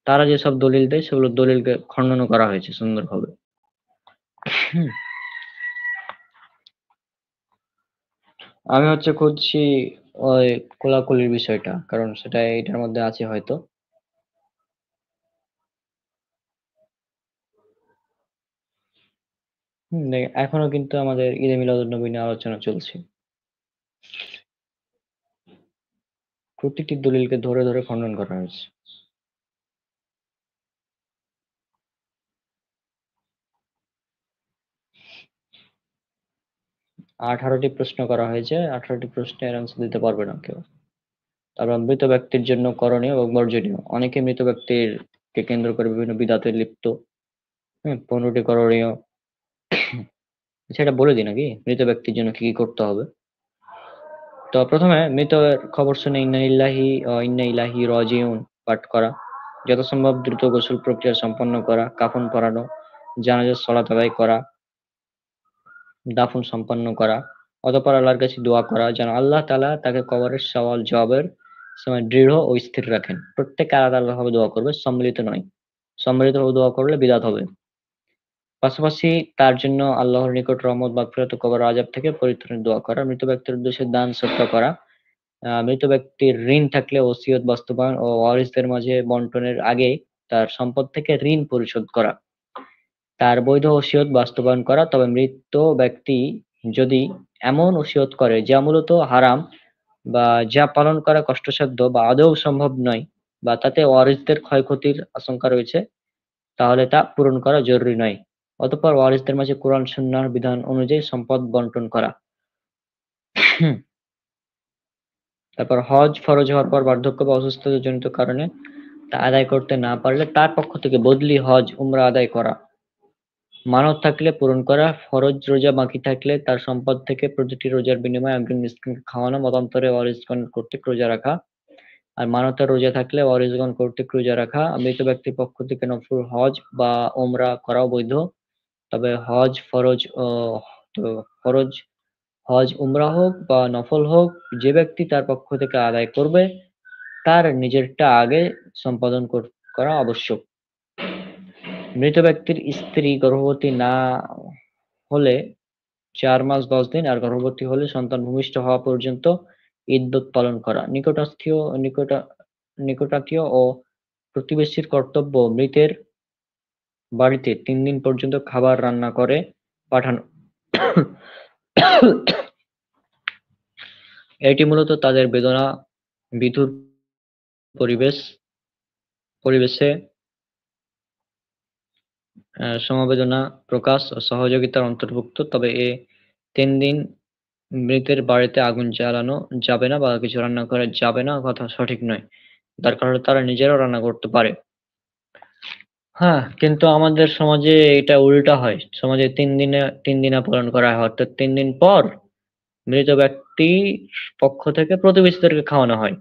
তারা যেসব দলিল দেয় সেগুলো দলিলকে খণ্ডনও করা হয়েছে সুন্দরভাবে। হুম, আমি হচ্ছে খুঁজছি ওই কোলাকুলির বিষয়টা, কারণ সেটা এটার মধ্যে আছে হয়তো। এখনো কিন্তু আমাদের ঈদে মিলাদুন্নবী নিয়ে আলোচনা চলছে। প্রতিটি দলিলকে ধরে ধরে খণ্ডন করা হয়েছে। 18টি প্রশ্ন করা হয়েছে, 18টি প্রশ্নের অ্যান্সার দিতে পারবে না কেউ। তারপর মৃত ব্যক্তির জন্য করণীয় এবং বর্জনীয়। অনেকে মৃত ব্যক্তির কে কেন্দ্র করে বিভিন্ন বিদাতে লিপ্ত। হ্যাঁ, 15টি করণীয়। সেটা বলে দিই নাকি মৃত ব্যক্তির জন্য কি কি করতে হবে? তো প্রথমে মৃতের খবর শুনে ইন্না লিল্লাহি ওয়া ইন্না ইলাইহি রাজিউন পাঠ করা, যথাসম্ভব দ্রুত গোসল প্রক্রিয়া সম্পন্ন করা, কাফন পরানো, জানাজার সালাত আদায় করা, দাফন সম্পন্ন করা, অতঃপর আল্লাহর কাছে দোয়া করা যেন আল্লাহ তাআলা তাকে কবরের সওয়াল জবাবের সময় দৃঢ় ও স্থির রাখেন। প্রত্যেকে আলাদা আলাদাভাবে দোয়া করবে, সম্মিলিত নয়। সম্মিলিতভাবে দোয়া করলে বিদআত হবে। পাশাপাশি তার জন্য আল্লাহর নিকট রহমত, মাগফিরাত ও কবরের আযাব থেকে পরিত্রাণের দোয়া করা, মৃত ব্যক্তির উদ্দেশ্যে দান সদকা করা, মৃত ব্যক্তির ঋণ থাকলে ওসিয়ত বাস্তবায়ন ও ওয়ারিসদের মাঝে বন্টনের আগে তার সম্পদ থেকে ঋণ পরিশোধ করা, তার বৈধ ওসিয়ত বাস্তবায়ন করা। তবে মৃত ব্যক্তি যদি এমন ওসিয়ত করে যা মূলত হারাম বা যা পালন করা কষ্টসাধ্য বা আদৌ সম্ভব নয়, বা তাতে ওয়ারিসদের ক্ষয়ক্ষতির আশঙ্কা রয়েছে, তাহলে তা পূরণ করা জরুরি নয়। অতঃপর ওয়ারিসদের মাঝে কোরআন সুন্নাহর বিধান অনুযায়ী সম্পদ বন্টন করা। তারপর হজ ফরজ হওয়ার পর বার্ধক্য বা অসুস্থতাজনিত কারণে তা আদায় করতে না পারলে তার পক্ষ থেকে বদলি হজ উমরা আদায় করা, মানত থাকলে পূরণ করা, ফরজ রোজা বাকি থাকলে তার সম্পদ থেকে প্রতিটি রোজার বিনিময়ে একজন মিসকিনকে খাওয়ানো, মতান্তরে ওয়ারিসগণ কর্তৃক রোজা রাখা। আর মানতের রোজা থাকলে ওয়ারিসগণ কর্তৃক রোজা রাখা। মৃত ব্যক্তির পক্ষ থেকে নফল হজ বা ওমরা করাও বৈধ। তবে হজ ফরজ তো ফরজ হজ উমরা হোক বা নফল হোক, যে ব্যক্তি তার পক্ষ থেকে আদায় করবে তার নিজেরটা আগে সম্পাদন করা আবশ্যক। মৃত ব্যক্তির স্ত্রী গর্ভবতী না হলে 4 মাস 10 দিন, আর গর্ভবতী হলে সন্তান ভূমিষ্ঠ হওয়া পর্যন্ত ইদ্যত পালন করা। নিকটাত্মীয় ও প্রতিবেশীর কর্তব্য মৃতের বাড়িতে 3 দিন পর্যন্ত খাবার রান্না করে পাঠানো। এটি মূলত তাদের বেদনা বিধুর পরিবেশে সমবেদনা প্রকাশ ও সহযোগিতার অন্তর্ভুক্ত। তবে এ 3 দিন মৃতের বাড়িতে আগুন জ্বালানো যাবে না বা কিছু রান্না করা যাবে না কথা সঠিক নয়। দরকার হলে তারা নিজেরাও রান্না করতে পারে। হ্যাঁ, কিন্তু আমাদের সমাজে এটা উল্টা হয়। সমাজে 3 দিনা পালন করা হয়। অর্থাৎ 3 দিন পর মৃত ব্যক্তির পক্ষ থেকে প্রতিবেশীদেরকে খাওয়ানো হয়।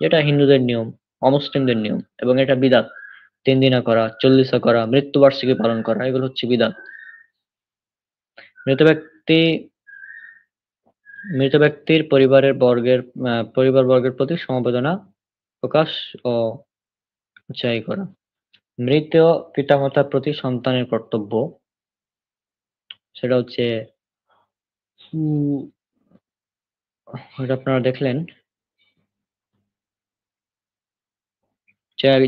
যেটা হিন্দুদের নিয়ম, অমুসলিমদের নিয়ম, এবং এটা বিদআত। 3 দিনা করা, 40 করা, মৃত্যুবার্ষিকী পালন করা, এগুলো হচ্ছে বিদআত। মৃত ব্যক্তি মৃত ব্যক্তির পরিবারবর্গের প্রতি সমবেদনা প্রকাশ ও উৎসাহী করা। মৃত পিতামাতার প্রতি সন্তানের কর্তব্য, সেটা হচ্ছে উম, এটা আপনারা দেখলেন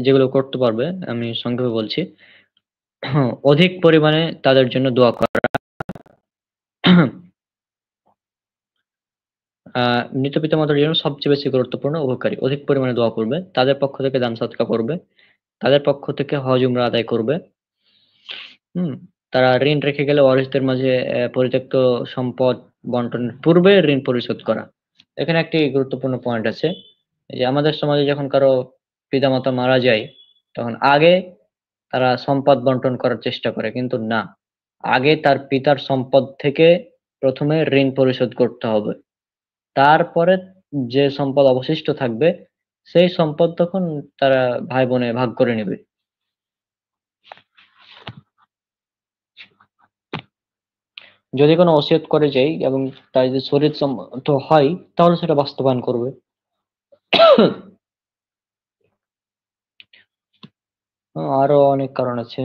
যেগুলো করতে পারবে, আমি সংক্ষেপে বলছি। অধিক পরিমাণে তাদের জন্য দোয়া করা। মৃত পিতামাতার জন্য সবচেয়ে বেশি গুরুত্বপূর্ণ উপকারী। অধিক পরিমাণে দোয়া করবে, তাদের পক্ষ থেকে দান সদকা করবে, তাদের পক্ষ থেকে হজ উমরা আদায় করবে। তারা ঋণ রেখে গেলে ওয়ারিসদের মাঝে পরিত্যক্ত সম্পদ বন্টনের পূর্বে ঋণ পরিশোধ করা। এখানে একটি গুরুত্বপূর্ণ পয়েন্ট আছে, যে আমাদের সমাজে যখন কারো পিতামাতা মারা যায়, তখন আগে তারা সম্পদ বন্টন করার চেষ্টা করে, কিন্তু না, আগে তার পিতার সম্পদ থেকে প্রথমে ঋণ পরিশোধ করতে হবে। তারপরে যে সম্পদ অবশিষ্ট থাকবে, সেই সম্পদ তখন তারা ভাই বোনে ভাগ করে নেবে। যদি কোনো ওসিয়ত করে যাই এবং তার যদি শরীর সম্মত হয়, তাহলে সেটা বাস্তবায়ন করবে। আরো অনেক কারণ আছে।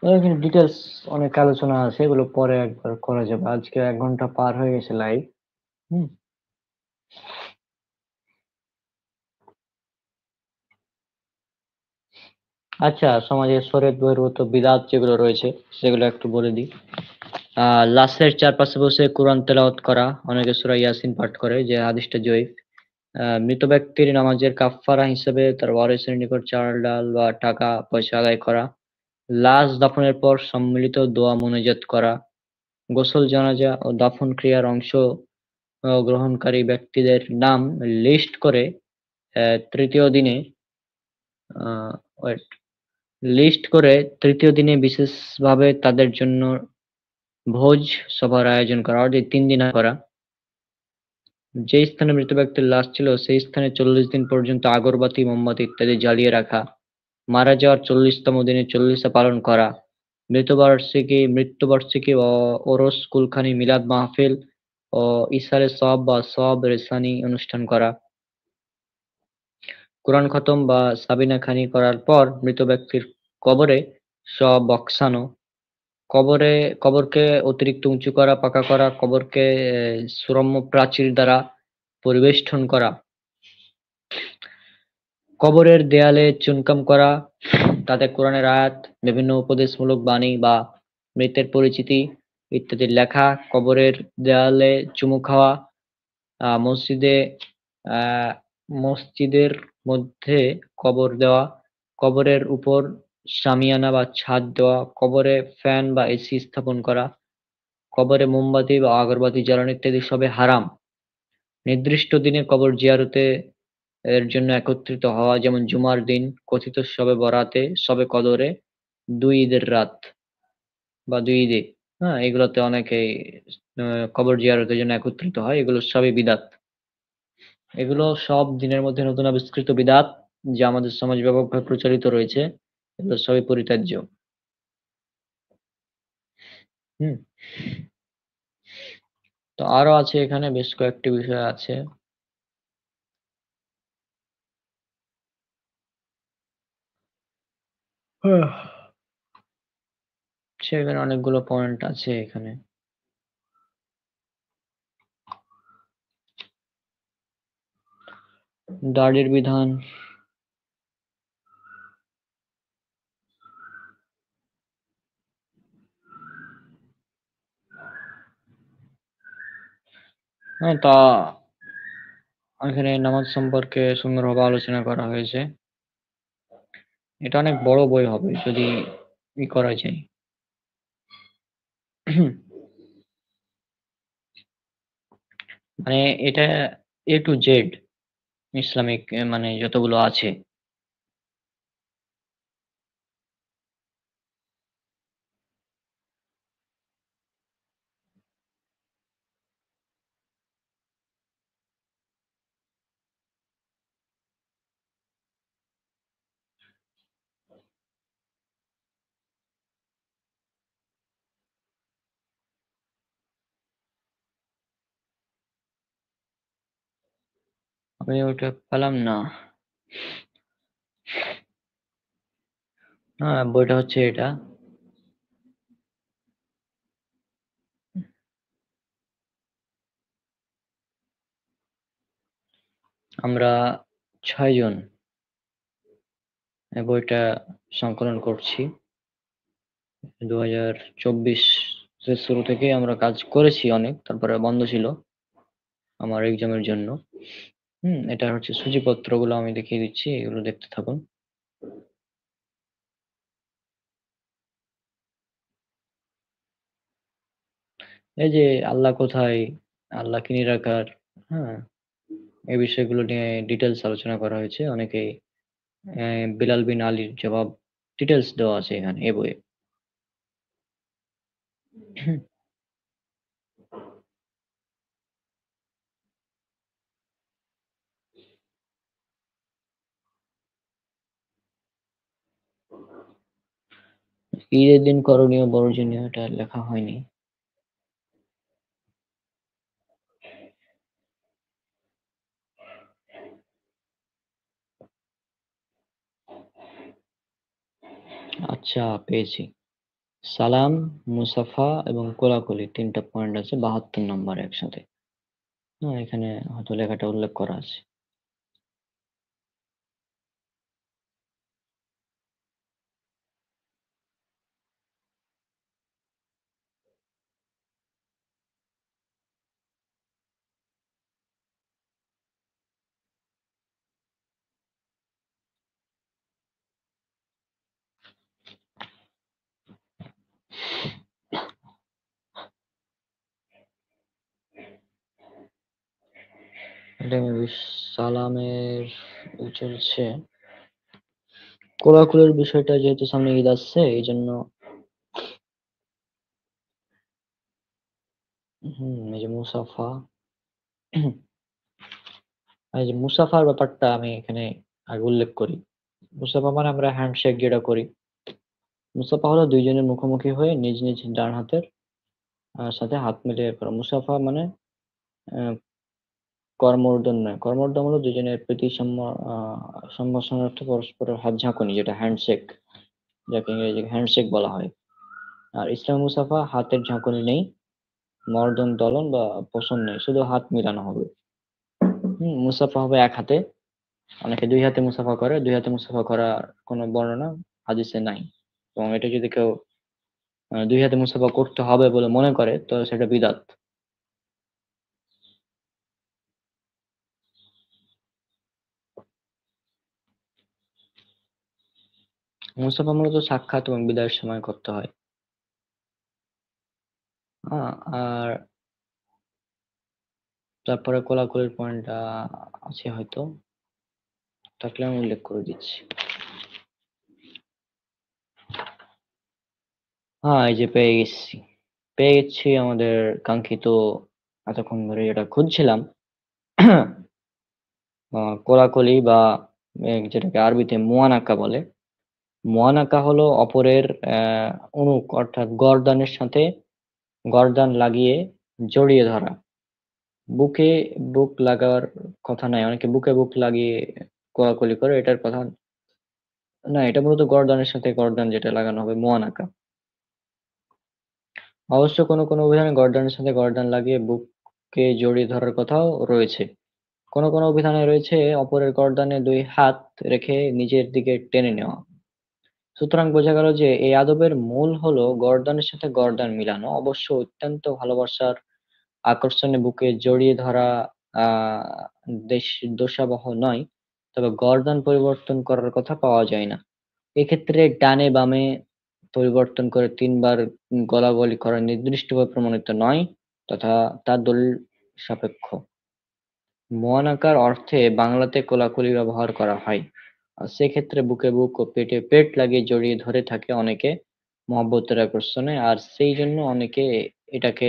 এখানে ডিটেলস অনেক আলোচনা আছে, এগুলো পরে একবার করা যাবে। আজকে 1 ঘন্টা পার হয়ে গেছে লাইভ। হুম আচ্ছা, সমাজের শরীয়ত বহির্ভূত বিদআত যেগুলো রয়েছে সেগুলো একটু বলে দিই। লাশের চারপাশে বসে কোরআন তেলাওয়াত করা, অনেকে সূরা ইয়াসিন পাঠ করে, যে হাদিসটা জয়ীফ। মৃত ব্যক্তির নামাজের কাফফারা হিসেবে তার ওয়ারিসের নিকট চাল ডাল বা টাকা পয়সা আদায় করা। লাশ দাফনের পর সম্মিলিত দোয়া মোনাজাত করা। গোসল জানাজা ও দাফন ক্রিয়ার অংশ গ্রহণকারী ব্যক্তিদের নাম লিস্ট করে তৃতীয় দিনে ওয়েট লিস্ট করে তৃতীয় দিনে বিশেষভাবে তাদের জন্য ভোজ সভার আয়োজন করা, অর্থাৎ 3 দিনা করা। যে স্থানে মৃত ব্যক্তির লাশ ছিল সেই স্থানে 40 দিন পর্যন্ত আগরবাতি, মোমবাতি ইত্যাদি জ্বালিয়ে রাখা। মারা যাওয়ার 40তম দিনে 40 পালন করা। মৃত্যুবার্ষিকী ও ওরস, কুলখানি, মিলাদ মাহফিল ও ইসারে সওয়াব বা সওয়াব রেসানি অনুষ্ঠান করা। কোরআন খতম বা সাবিনা খানি করার পর মৃত ব্যক্তির কবরে শব বসানো। কবরকে অতিরিক্ত উঁচু করা, পাকা করা, কবরকে সুরম্য প্রাচীর দ্বারা পরিবেষ্টন করা। কবরের দেয়ালে চুনকাম করা, তাতে কোরআনের আয়াত, বিভিন্ন উপদেশমূলক বাণী বা মৃতের পরিচিতি ইত্যাদি লেখা। কবরের দেয়ালে চুমু খাওয়া। মসজিদে মসজিদের মধ্যে কবর দেওয়া। কবরের উপর শামিয়ানা বা ছাদ দেওয়া। কবরে ফ্যান বা এসি স্থাপন করা। কবরে মোমবাতি বা আগরবাতি জ্বালানো ইত্যাদি সবই হারাম। নির্দিষ্ট দিনে কবর জিয়ারতে এর জন্য একত্রিত হওয়া, যেমন জুমার দিন, কথিত শবে বরাতে, শবে কদরে, 2 ঈদের রাত বা 2 ঈদে। এগুলোতে অনেকেই কবর জিয়ারতের জন্য একত্রিত হয়। এগুলো সবই বিদআত। এগুলো সব দিনের মধ্যে নতুন আবিষ্কৃত বিদআত, যা আমাদের সমাজে ব্যাপকভাবে প্রচলিত রয়েছে। এগুলো সবই পরিত্যাজ্য। হুম তো আরো আছে, এখানে বেশ কয়েকটি বিষয় আছে। সেখানে অনেকগুলো পয়েন্ট আছে এখানে। দাড়ির বিধান, হ্যাঁ, তা এখানে নামাজ সম্পর্কে সুন্দরভাবে আলোচনা করা হয়েছে। এটা অনেক বড় বই হবে যদি করা যায়। মানে এটা এ টু জেড ইসলামিক মানে যতগুলো আছে। আমি ওটা পেলাম না। হ্যাঁ, বইটা হচ্ছে এটা। আমরা ৬ জন এই বইটা সংকলন করছি। ২০২৪ এর শুরু থেকেই আমরা কাজ করেছি অনেক, তারপরে বন্ধ ছিল আমার এক্সামের জন্য। এটা হচ্ছে সূচিপত্রগুলো আমি দেখিয়ে দিচ্ছি, এগুলো দেখতে থাকুন। এই যে আল্লাহ কোথায়, আল্লাহ কি নিরাকার, হ্যাঁ? এই বিষয়গুলো নিয়ে ডিটেইলস আলোচনা করা হয়েছে। অনেকেই বিলাল বিন আলীর জবাব ডিটেইলস দেওয়া আছে এখানে এই বইয়ে। ঈদের দিন করণীয় বর্জনীয় এটা লেখা হয়নি। আচ্ছা, পেয়েছি। সালাম, মুসাফা এবং কোলাকুলি ৩ টা পয়েন্ট আছে ৭২ নম্বরে একসাথে। হ্যাঁ, এখানে হয়তো লেখাটা উল্লেখ করা আছে। এটা মেবি সালামের চলছে। কোলাকুলির বিষয়টা যেহেতু সামনে ঈদ আসছে এইজন্য এই যে মুসাফা, এই যে মুসাফার ব্যাপারটা আমি এখানে আগে উল্লেখ করি। মুসাফা মানে আমরা হ্যান্ডশেক যেটা করি। মুসাফা হলো ২ জনের মুখোমুখি হয়ে নিজ, নিজ ডান হাতের সাথে হাত মিলিয়ে করা। মুসাফা মানে আ করমর্দন নয়। করমর্দন হলো ২ জনের প্রতি আ সম্ভাষণার্থে পরস্পরের হাত ঝাঁকুনি, যেটা হ্যান্ডশেক, যাকে ইংরেজি হ্যান্ডশেক বলা হয়। আর ইসলামি মুসাফা হাতের ঝাঁকুনি নেই, মর্দন দলন বা পোষণ নেই, শুধু হাত মিলানো হবে। মুসাফা হবে এক হাতে। অনেকে ২ হাতে মুসাফা করে। ২ হাতে মুসাফা করার কোনো বর্ণনা হাদিসে নাই। এবং এটা যদি কেউ ২ হাতে মুসাফা করতে হবে বলে মনে করে তো সেটা বিদআত। মুসাফা মূলত সাক্ষাৎ এবং বিদায়ের সময় করতে হয়। আ আর তারপরে কোলাকুলির পয়েন্টটা আছে হয়তো। থাকলে আমি উল্লেখ করে দিচ্ছি। এই যে পেয়ে গেছি। পেয়ে গেছি আমাদের কাঙ্ক্ষিত, এতক্ষণ ধরে যেটা খুঁজছিলাম। কোলাকুলি বা যেটাকে আরবিতে মুয়ানাকা বলে। মুয়ানাকা হলো অপরের অর্থাৎ গর্দানের সাথে গর্দান লাগিয়ে জড়িয়ে ধরা। বুকে বুক লাগার কথা নাই, অনেকে বুকে বুক লাগিয়ে কোলাকুলি করে, এটার কথা না। এটা মূলত গর্দানের সাথে গর্দান যেটা লাগানো হবে মোয়ানাকা। অবশ্য কোনো কোনো অভিধানে গর্দানের সাথে গর্দান লাগিয়ে বুককে জড়িয়ে ধরার কথাও রয়েছে। কোনো কোনো অভিধানে রয়েছে অপরের গর্দানে দুই হাত রেখে নিজের দিকে টেনে নেওয়া। সুতরাং বোঝা গেল যে এই আদবের মূল হলো গর্দানের সাথে গর্দান মিলানো। অবশ্য অত্যন্ত ভালোবাসার আকর্ষণে বুকে জড়িয়ে ধরা আহ দোষাবহ নয়, তবে গর্দান পরিবর্তন করার কথা পাওয়া যায় না। এক্ষেত্রে ডানে বামে পরিবর্তন করে তিনবার গলাগলি করা নির্দিষ্টভাবে প্রমাণিত নয় তথা তা দলিল সাপেক্ষ। মোয়ানাকার অর্থে বাংলাতে কোলাকুলি ব্যবহার করা হয়, আর সেক্ষেত্রে বুকে বুক ও পেটে পেট লাগিয়ে জড়িয়ে ধরে থাকে অনেকে মহব্বতের আকর্ষণে, আর সেই জন্য অনেকে এটাকে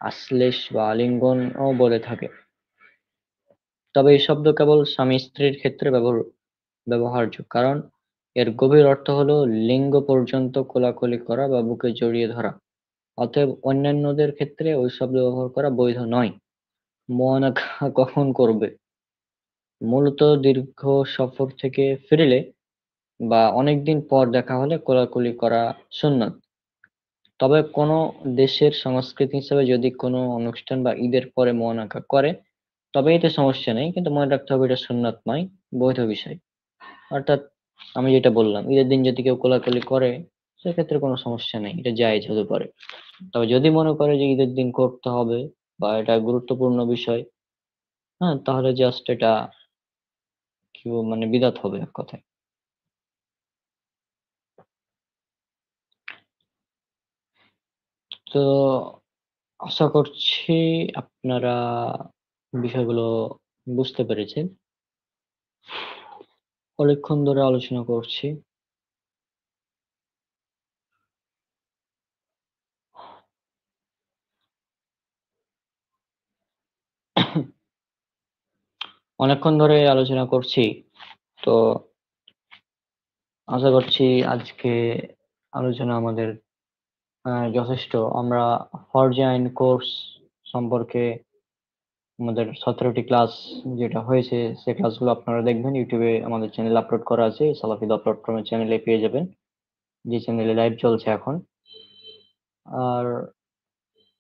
আশ্লেষ বা আলিঙ্গনও বলে থাকে। তবে এই শব্দ কেবল স্বামী স্ত্রীর ক্ষেত্রে ব্যবহার্য, কারণ এর গভীর অর্থ হলো লিঙ্গ পর্যন্ত কোলাকুলি করা বা বুকে জড়িয়ে ধরা। অতএব অন্যান্যদের ক্ষেত্রে ওই শব্দ ব্যবহার করা বৈধ নয়। মোয়ানাকা কখন করবে? মূলত দীর্ঘ সফর থেকে ফিরলে বা অনেকদিন পর দেখা হলে কোলাকুলি করা সুন্নত। তবে কোনো দেশের সংস্কৃতি হিসেবে যদি কোনো অনুষ্ঠান বা ঈদের পরে মোয়ানাকা করে তবে এতে সমস্যা নেই, কিন্তু মনে রাখতে হবে এটা সুন্নাত নয়, বৈধ বিষয়। অর্থাৎ আমি যেটা বললাম, ঈদের দিন যদি কেউ কোলাকুলি করে সেক্ষেত্রে কোনো সমস্যা নেই, এটা জায়েজ হতে পারে। তবে যদি মনে করে যে ঈদের দিন করতে হবে বা এটা গুরুত্বপূর্ণ বিষয়, হ্যাঁ, তাহলে জাস্ট এটা কি মানে বিদআত হবে এক কথায়। তো আশা করছি আপনারা বিষয়গুলো বুঝতে পেরেছেন। অনেকক্ষণ ধরে আলোচনা করছি। অনেকক্ষণ ধরে আলোচনা করছি, তো আশা করছি আজকে আলোচনা আমাদের যথেষ্ট। আমরা ফরজে আইন কোর্স সম্পর্কে আমাদের 17টি ক্লাস যেটা হয়েছে সে ক্লাসগুলো আপনারা দেখবেন, ইউটিউবে আমাদের চ্যানেল আপলোড করা আছে, সালাফি দা প্ল্যাটফর্মের চ্যানেলে পেয়ে যাবেন, যে চ্যানেলে লাইভ চলছে এখন। আর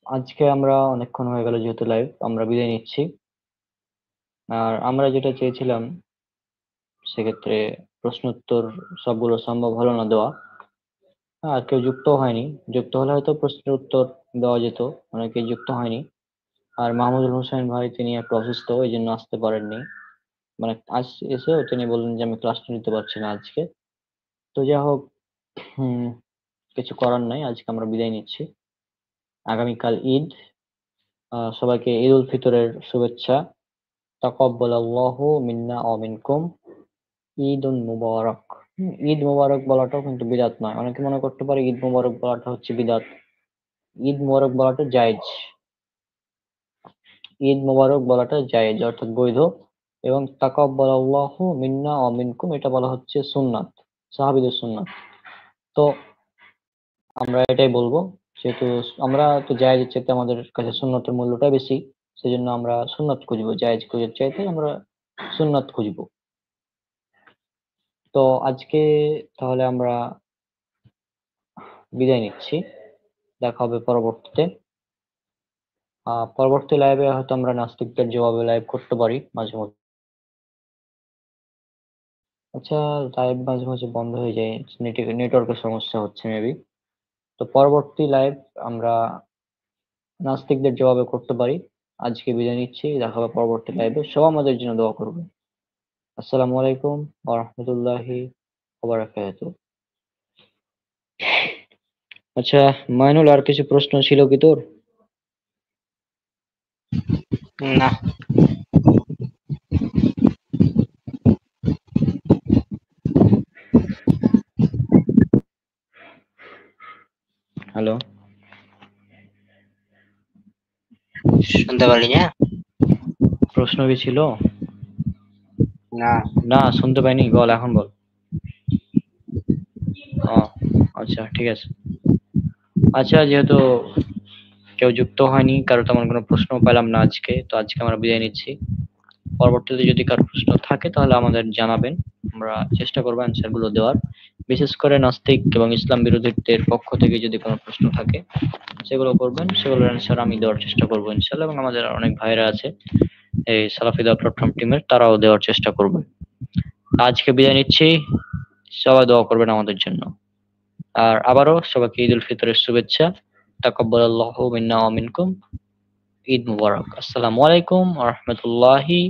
আজকে আমরা অনেকক্ষণ হয়ে গেল যেহেতু লাইভ, আমরা বিদায় নিচ্ছি। আর আমরা যেটা চেয়েছিলাম সেক্ষেত্রে প্রশ্ন উত্তর সবগুলো সম্ভব হলো না দেওয়া। আর কেউ যুক্ত হয়নি, যুক্ত হলে হয়তো প্রশ্নের উত্তর দেওয়া যেত, অনেকে যুক্ত হয়নি। আর মাহমুদুল হোসেন ভাই তিনি একটু অসুস্থ, এই জন্য আসতে পারেননি। মানে আজ এসেও তিনি বললেন যে আমি ক্লাসটা নিতে পারছি না আজকে। তো যা হোক, হম কিছু করার নাই, আজকে আমরা বিদায় নিচ্ছি। আগামীকাল ঈদ, সবাইকে ঈদ উল ফিতরের শুভেচ্ছা। তাকাব্বালাল্লাহু মিন্না ওয়া মিনকুম, ঈদুন মুবারক। ঈদ মুবারক বলাটাও কিন্তু বিদআত নয়, অনেকে মনে করতে পারে ঈদ মুবারক বলাটা হচ্ছে বিদআত। ঈদ মুবারক বলাটা জায়েজ, ঈদ মুবারক বলাটা জায়েজ অর্থাৎ বৈধ। এবং তাকাব্বালাল্লাহু মিন্না ওয়া মিনকুম এটা বলা হচ্ছে সুন্নাত, সাহাবীদের সুন্নাত। তো আমরা এটাই বলবো, যেহেতু আমরা তো জায়েজের চাইতে আমাদের কাছে সুন্নতের মূল্যটা বেশি, সেজন্য আমরা সুন্নাত খুঁজবো, জায়েজ খুঁজে চাইতে আমরা সুন্নাত খুঁজবো। তো আজকে তাহলে আমরা বিদায় নিচ্ছি, দেখা হবে পরবর্তীতে। পরবর্তী লাইভে হয়তো আমরা নাস্তিকদের জবাবে লাইভ করতে পারি মাঝে মধ্যে। আচ্ছা, লাইভ মাঝে মাঝে বন্ধ হয়ে যায়, নেটওয়ার্কের সমস্যা হচ্ছে মেবি। তো পরবর্তী লাইভ আমরা নাস্তিকদের জবাবে করতে পারি। আজকে বিদায় নিচ্ছি, দেখা হবে পরবর্তী লাইভে। সবাই আমাদের জন্য দোয়া করবে। আসসালামু আলাইকুম ওয়া রাহমাতুল্লাহি ওয়া বারাকাতুহু। আচ্ছা মাইনুল, আর কিছু প্রশ্ন ছিল কি তোর? না। হ্যালো, শুনতে পারলি না? প্রশ্ন কি ছিল? না। না, শুনতে পাইনি, বল এখন বল। ও আচ্ছা, ঠিক আছে। আচ্ছা, যেহেতু কেউ যুক্ত হয়নি, কারো তেমন কোনো প্রশ্ন পেলাম না আজকে, তো আজকে আমরা বিদায় নিচ্ছি। পরবর্তীতে যদি কারো প্রশ্ন থাকে তাহলে আমাদের জানাবেন, আমরা চেষ্টা করবো অ্যান্সার গুলো দেওয়ার। বিশেষ করে নাস্তিক এবং ইসলাম বিরোধীদের পক্ষ থেকে যদি কোনো প্রশ্ন থাকে সেগুলো করবেন, সেগুলোর অ্যান্সার আমি দেওয়ার চেষ্টা করবো ইনশাল্লাহ, এবং আমাদের অনেক ভাইরা আছে এই সালাফি দাওয়াত প্ল্যাটফর্ম টিমের, তারাও দেওয়ার চেষ্টা করবে। আজকে বিদায় নিচ্ছি, সবাই দোয়া করবেন আমাদের জন্য। আর আবারও সবাইকে ঈদ উল ফিতরের শুভেচ্ছা। তাকাব্বালাল্লাহু মিন্না ওয়া মিনকুম। ঈদ মুবারক। আসসালামু আলাইকুম ওয়া রাহমাতুল্লাহি